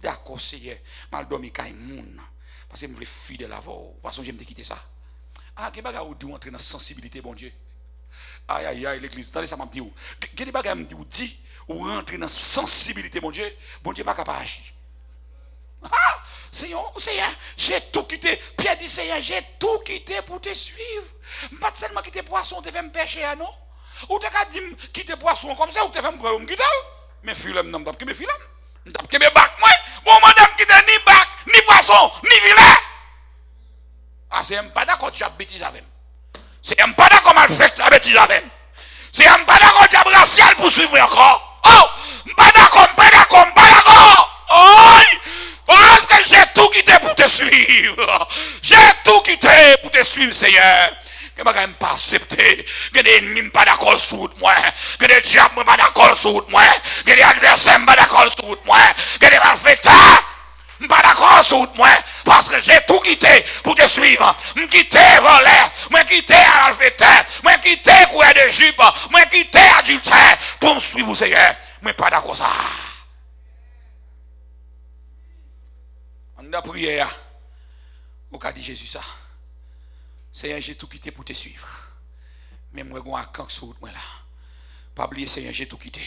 S3: d'accord Seigneur, mal dormi caille moun. Parce que me voulais fidèle avant. Ou pas songer me quitter ça. Ah, que bagarre ou doit entrer dans sensibilité bon Dieu. Aïe aïe aïe l'église, attendez ça m'a dit ou. Que des bagarre me dit ou rentrer dans sensibilité bon Dieu pas capable agir. Ah, Seigneur, j'ai tout quitté. Pierre dit, Seigneur, j'ai tout quitté pour te suivre. Pas seulement quitter poisson, tu fais me pêcher, non? Ou tu as dit quitter poisson comme ça, ou tu fais me quitter? Mais filet, non, je me filet. Je me bac, moi. Bon, madame, quitter ni bac, ni poisson, ni filet. Ah, c'est pas d'accord, tu as bêtise avec. C'est pas d'accord, mal fait, tu as bêtise avec. C'est pas d'accord, tu as brassial pour suivre encore. Oh, pas d'accord. Oh, parce que j'ai tout quitté pour te suivre. J'ai tout quitté pour te suivre, Seigneur. Que je ne peux pas accepter. Que des ennemis ne pas d'accord sur moi. Que des diables ne pas d'accord sur moi. Que des adversaires ne pas d'accord sur moi. Que des malfaiteurs ne pas d'accord sur moi. Parce que j'ai tout quitté pour te suivre. Je quitté voler. Je quitté malfaiteur. Je quitté courir de jupe. Je quitté adultère pour me suivre, Seigneur. Je ne suis pas d'accord ça. La prière, au cas de Jésus ça. Seigneur, j'ai tout quitté pour te suivre. Mais moi, je suis sur route là. Pas oublier, Seigneur, j'ai tout quitté.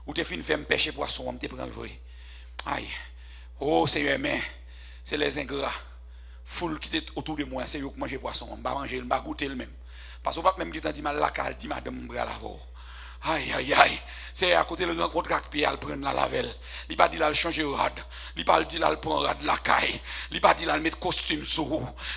S3: Ou te fin fait me pêcher poisson, on te prend le vrai. Aïe. Oh Seigneur, mais c'est les ingrats. Foule qui était autour de moi, c'est eux qui mangent poisson. On va manger, on va goûter le même. Parce que pas même qui t'a dit mal la cale, dit madame bras lavo. Aïe aïe aïe. C'est à côté de le rencontre avec Pierre, elle prend la lavelle. Il pas dit là, elle change rad. Il pas dit là, elle prend rad la caille. Il pas dit là, elle met costume sur.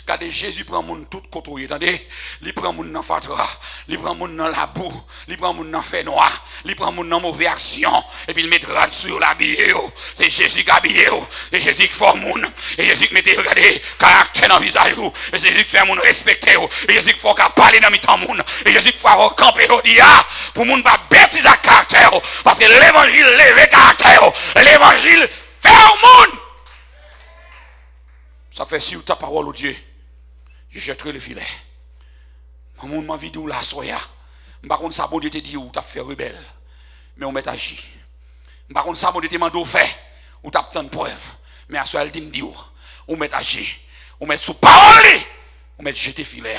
S3: Regardez, Jésus prend mon tout côté. Attendez, il prend mon dans fatra. Il prend mon dans la boue. Il prend mon dans fait noir. Il prend mon dans mauvaise action. Et puis il met rad sur l'habillé. C'est Jésus qui habillé. C'est Jésus qui forme mon. Et Jésus qui mette, regardez, caractère dans le visage. Et c'est Jésus qui fait mon respecter. Et Jésus qui faut parler dans le temps mon. Et Jésus qui faut camper. Pour mon pas bêtise à caractère. Parce que l'évangile lève caractère. L'évangile fait au monde. Ça fait sur ta parole au Dieu. Je jetterai le filet. Mon monde m'a vu d'où la soya. Par contre, ça, bon Dieu te dit où tu as fait rebelle. Mais on met agi. Par contre, ça, bon Dieu te demande où fait. Où tu as tant de preuves. Mais à ce elle dit où. On met agi. On met sous parole. On met jeter filet.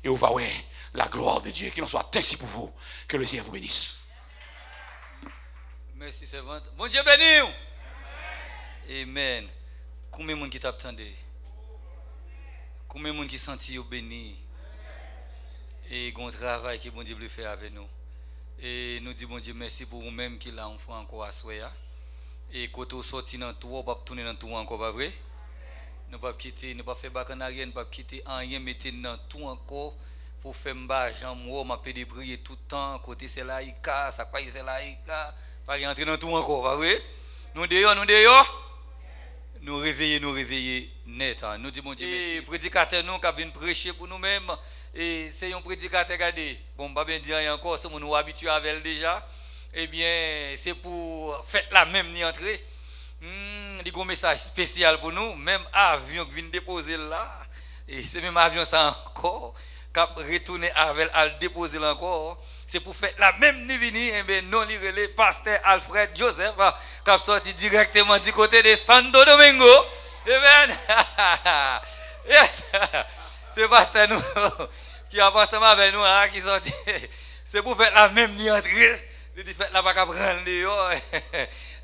S3: Et on va voir la gloire de Dieu. Qu'il en soit ainsi pour vous. Que le Seigneur vous bénisse.
S4: Merci, servante. Bon Dieu béni. Amen. Combien de monde qui t'attendait? Combien de monde qui sentit béni? Et bon travail que bon Dieu veut faire avec nous. Et nous disons bon Dieu merci pour vous-même qui l'a fait encore à soya. Et quand on sortit dans tout, on va tourner dans tout encore, pas vrai? Nous ne pouvons pas quitter, nous ne pouvons pas faire bac en arrière, nous ne pouvons pas quitter rien, mettre dans tout encore. Pour faire m'bas, Jean moi m'a pédé prier tout le temps, côté c'est là, ça quoi c'est là, pas rentrer dans tout encore, pas vrai? Nous dehors, nous réveiller net. Nous disons bon Dieu merci. Et prédicateur nous qui vient prêcher pour nous-mêmes, et c'est un prédicateur regardez, bon pas bien dire encore, c'est nous habitués avec elle déjà. Eh bien, c'est pour faire la même ni entrer. Il y a un message spécial pour nous, même avion qui vient déposer là, et c'est même avion ça encore. Cap retourner avec à le déposer encore, c'est pour faire la même nivini, et bien non le pasteur Alfred Joseph qui a sorti directement du côté de Santo Domingo. Et bien, c'est pasteur nous qui a passé avec nous qui sorti, c'est pour faire la même ni entrée, il dit fait la pas prendre dehors.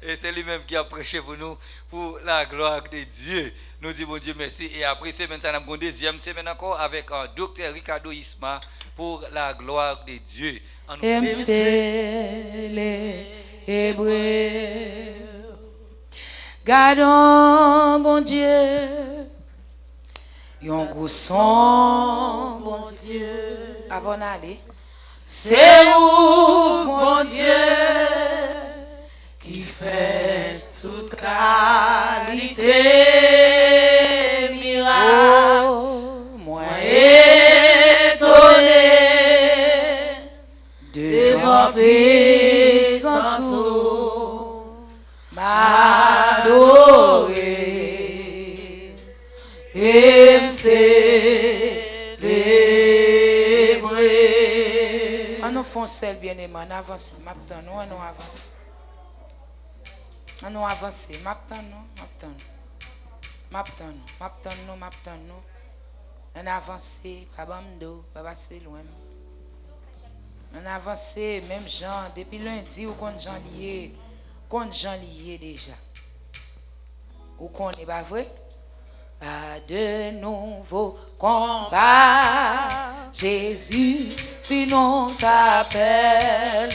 S4: Et c'est lui-même qui a prêché pour nous, pour la gloire de Dieu. Nous disons Dieu merci. Et après semaine, ça nous une deuxième semaine encore avec un docteur Ricardo Isma pour la gloire de Dieu.
S2: MC les Hébreux. Gardons, bon Dieu, yon goût son, bon Dieu. Avant d'aller, c'est où, bon Dieu, qui fait toute qualité, miracle, moi étonné, et me célébrer. On nous fonce bien-aimé, on avance, maintenant nous, on avance. On nous avance, maintenant nous. On avance, papa m'do, papa c'est loin. On avance, même Jean, depuis lundi, ou qu'on Jean lié déjà. Ou qu'on n'est pas vrai? Pas de nouveaux combats. Jésus, tu nous appelles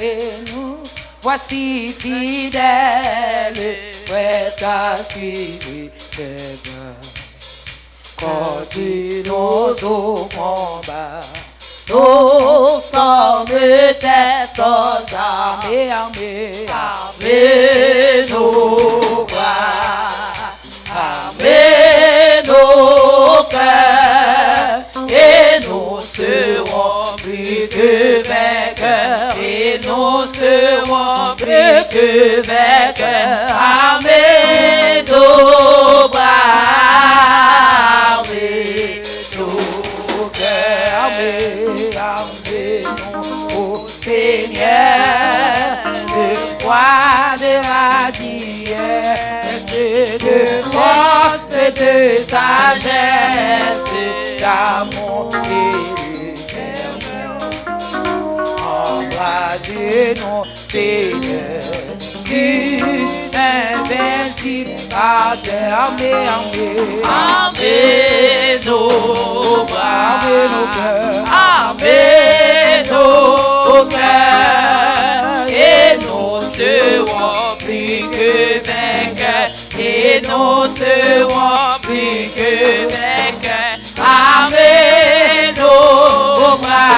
S2: et nous voici fidèles, prêts à suivre tes pas. Continue au combat. Nous sommes tes soldats, armés nos bras, armés nos cœurs, et nous serons plus que vainqueurs, et nous serons plus que vainqueurs, armés nos bras, armés nos cœurs, armez-nous, Seigneur, de foi, de radiesse, de force, de sagesse, d'amour et de embrasez-nous, Seigneur, tu invincible, armez nos bras, armez nos cœurs, armez nos cœurs, et nous serons plus que vainqueurs, et nous serons plus que vainqueurs, armez nos bras,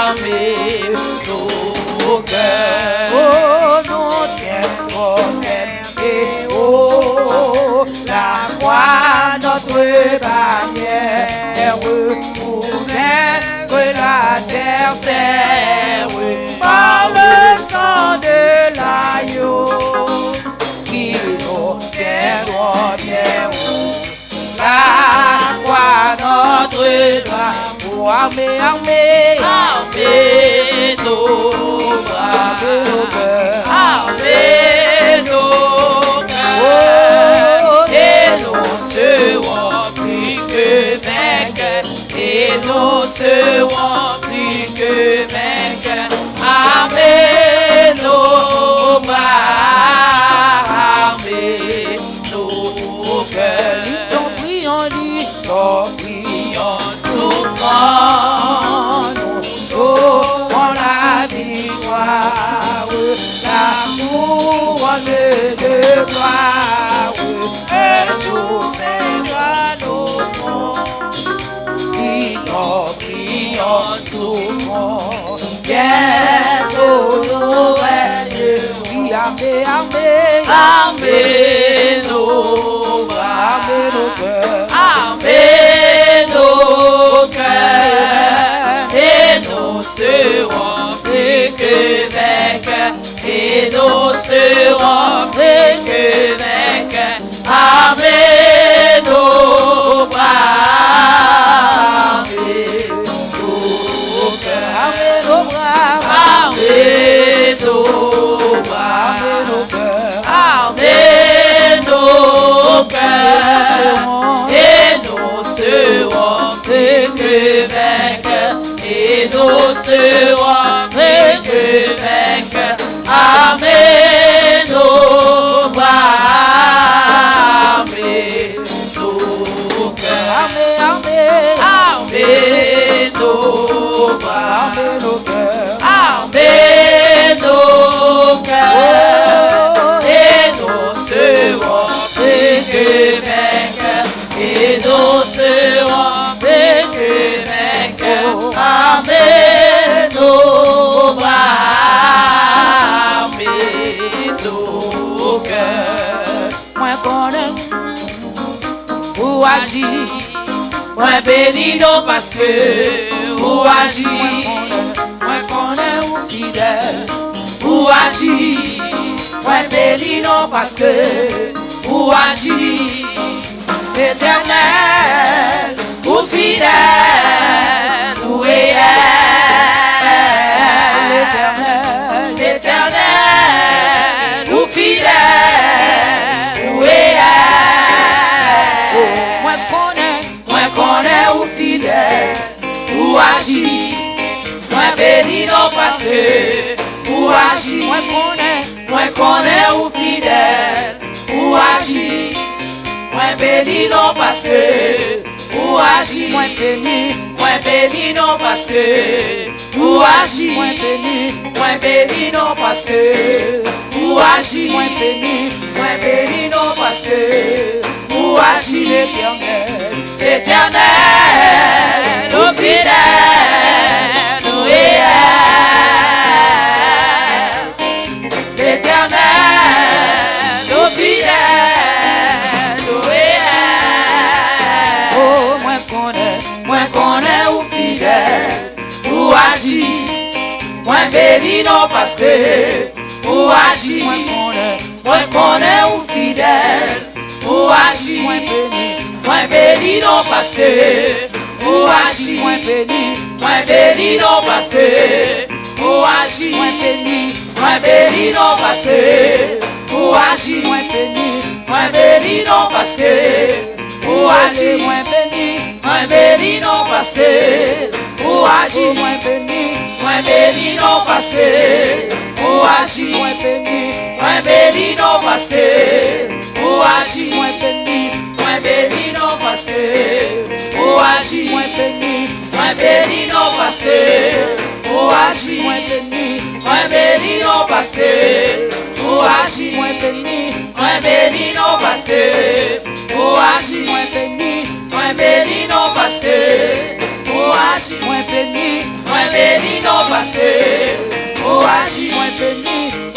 S2: armez nos cœurs, oh, nous tiendrons ferme et haut, la croix notre bannière, pour vaincre l'adversaire, par le sang de l'agneau, qui nous tiendront bien haut, la croix notre droit, pour armer nos bras, armer nos cœurs, et nous serons plus que vainqueurs, et nous serons plus que vainqueurs, armer nos bras, armer nos cœurs. Prions souvent, nous aurons la victoire, la couronne de gloire, et tout sera nos fonds. Prions souvent, bientôt nous règnerons, armez nos bras, armez nos cœurs, armez nos cœurs, et nous serons plus que vainqueurs, et nous serons plus que vainqueurs, armez nos bras, armez nos cœurs, armez nos bras, armez nos bras, armez nos cœurs, armez nos cœurs, et nous serons plus que vainqueurs, et nous serons plus que vainqueurs, armez nos bras, armez nos cœurs, armez nos bras, armez nos cœurs, armez nos cœurs, et nous serons plus que vainqueurs, et nous serons plus que vainqueurs, armez nos bras, armez nos cœurs. Moi connais ou agir, moi béni non parce que ou agir, moi connais ou fidèle, ou agir, moi béni non parce que ou agir, L'éternel, ou fidèle, ou réel. L'éternel, l'éternel, ou fidèle, ou réel. Moi connais, ou fidèle, ou agit. Moi béni non parce que, ou agit. Moi connais, ou fidèle, ou agit. Moi béni non parce que, ou agit. Moi béni non parce que, ou agit. Moi béni non parce que, ou agit. Moi béni non parce que, ou agit. L'éternel, l'éternel, au fidèle, au réel. L'éternel, au fidèle. Oh, moi connais ou fidèle, ou agit. Moi béni non parce que, ou agit. Moi connais ou fidèle, ou agit. Moi béni non parce que, ou agit. Moi béni non parce que, ou agit. Moi béni non parce que, ou agit. Moi béni non parce que, ou agit. Moi béni non parce que, ou agit. Moi béni non parce que, ou agit. Moi béni non parce que, ou agit. Moi béni non parce que, ou agit. Moi béni non parce que, ou agit. Moi béni non parce que, ou agit. Moi béni non parce que, ou agit. Moi béni non parce que, ou agit. Moi béni non parce que, ou agit.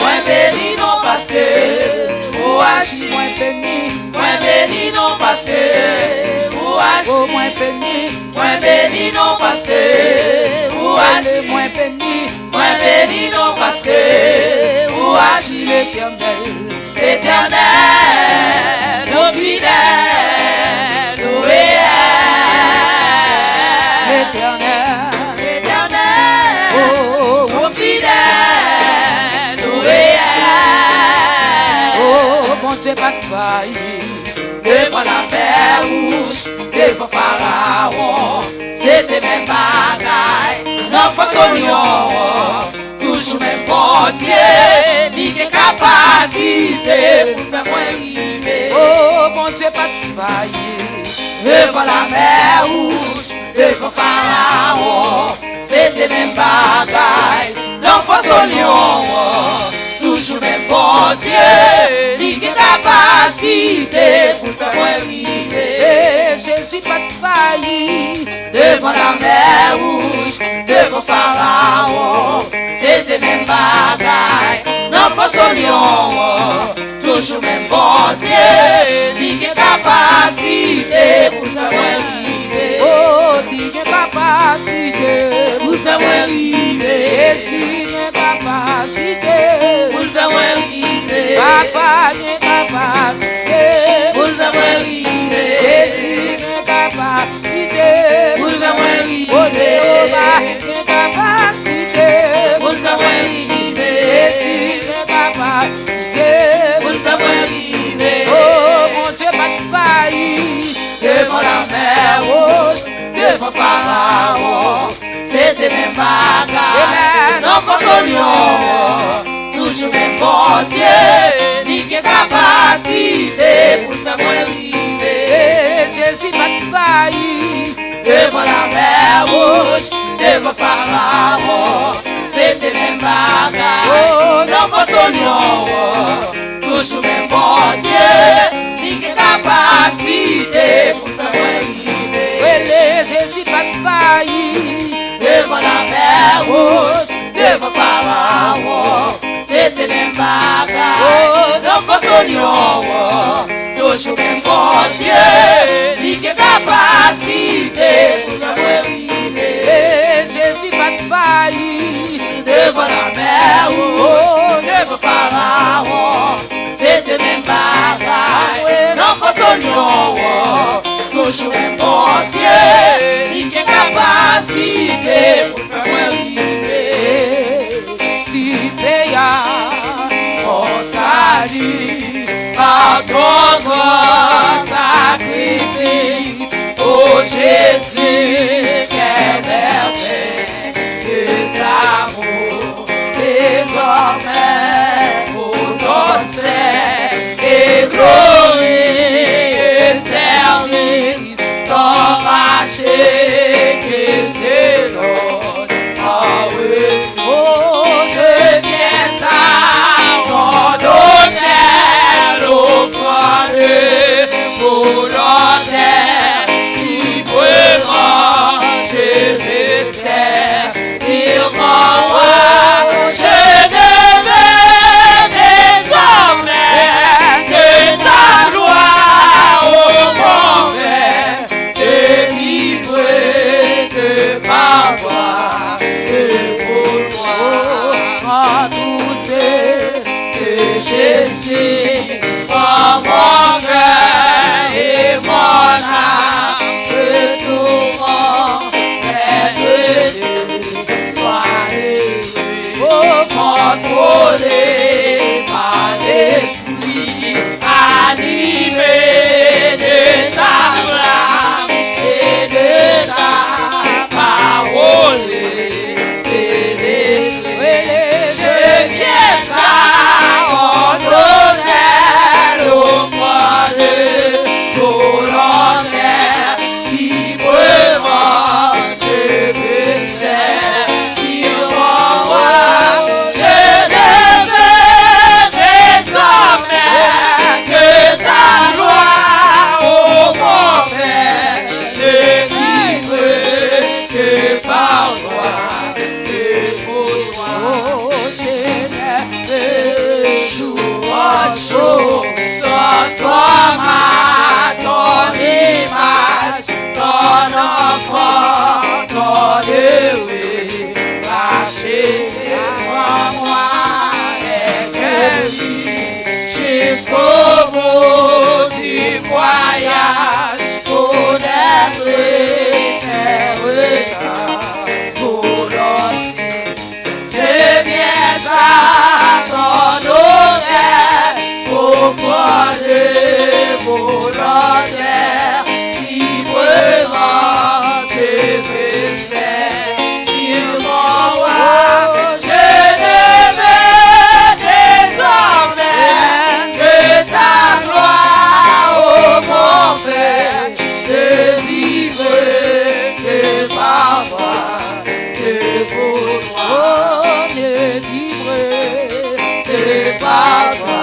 S2: Moi béni non parce que, ou agit. Moi béni non parce que, ou agit. Moi béni non parce que, ou agit. Moi béni non parce que, ou agit. L'éternel, au fidèle, au réel. L'éternel, au fidèle, au réel. Oh, bon Dieu, pas de faille. Devant la mer rouge, devant Pharaon, c'était même bagaille. Non, pas son lion. Toujours même bon Dieu, il a capacité pour faire moins river. Oh, bon Dieu, pas de faille. Devant la mer rouge, devant Pharaon, c'était même bagaille. L'enfant son lion, toujours même bon Dieu, il a capacité pour faire moins river. Jésus, pas de faille. Devant la mer rouge, devant Pharaon, c'était même bagaille. L'enfant son lion, toujours même bon Dieu, il a capacité pour faire moins river. Oh, il a capacité pour faire moins river. Jésus a capacité pour faire moins river. Papa a capacité pour faire moins river. Jésus a capacité pour faire moins river. Oh, Jéhovah a capacité pour faire moins river. Jésus a capacité pour faire moins river. Oh, mon Dieu, pas de faille. Devant la mer rouge, devant Pharaon, c'était même bagaille. L'enfant son lion, toujours même bon Dieu, il a capacité pour faire moins river. Jésus, pas de faille. Devant la mer rouge, devant Pharaon, c'était même bagaille. L'enfant son lion, toujours même bon Dieu, il a capacité pour faire moins river. Jésus, pas de faille. Devant la mer rouge, devant Pharaon, c'était même bagaille. L'enfant son lion, toujours même bon Dieu, il a capacité pour faire moins river. Jésus, pas de faille. Devant la mer rouge, devant Pharaon, c'était même bagaille. L'enfant son lion, toujours mon Dieu, il a capacité pour faire moi vivre. Si paya mon salut par ton grand sacrifice, oh Jésus, quelle merveille, tes amours, désormais, pour ton sein et glorie et service, ton racheté que c'est l'autre sans retour. Oh, je viens à ton hôtel, offrande volontaire, librement je veux servir mon roi. Je ne veux désormais que ta gloire, ô mon Père, de vivre que par toi, que pour toi, moi tout ce que je suis, par mon cœur et mon âme, que tout mon être soit heureux, contrôlé par l'esprit, animé de ta flamme et de ta parole pénétrée. Je viens à ton hôtel, offrande volontaire, librement je veux servir mon roi. Je ne veux désormais que ta gloire, ô mon Père, ne vivre que par toi, que pour toi. Oh Seigneur, de jour en jour, transforme à ton image, ton enfant, ton heureux, racheté par moi et que lui, jusqu'au bout du voyage, pour être éternel pour l'autre. Je viens à ton hôtel, offrande volontaire, librement je veux servir mon roi. Je ne veux désormais que ta gloire, ô mon Père, de vivre que par toi, que pour toi, de vivre que par toi.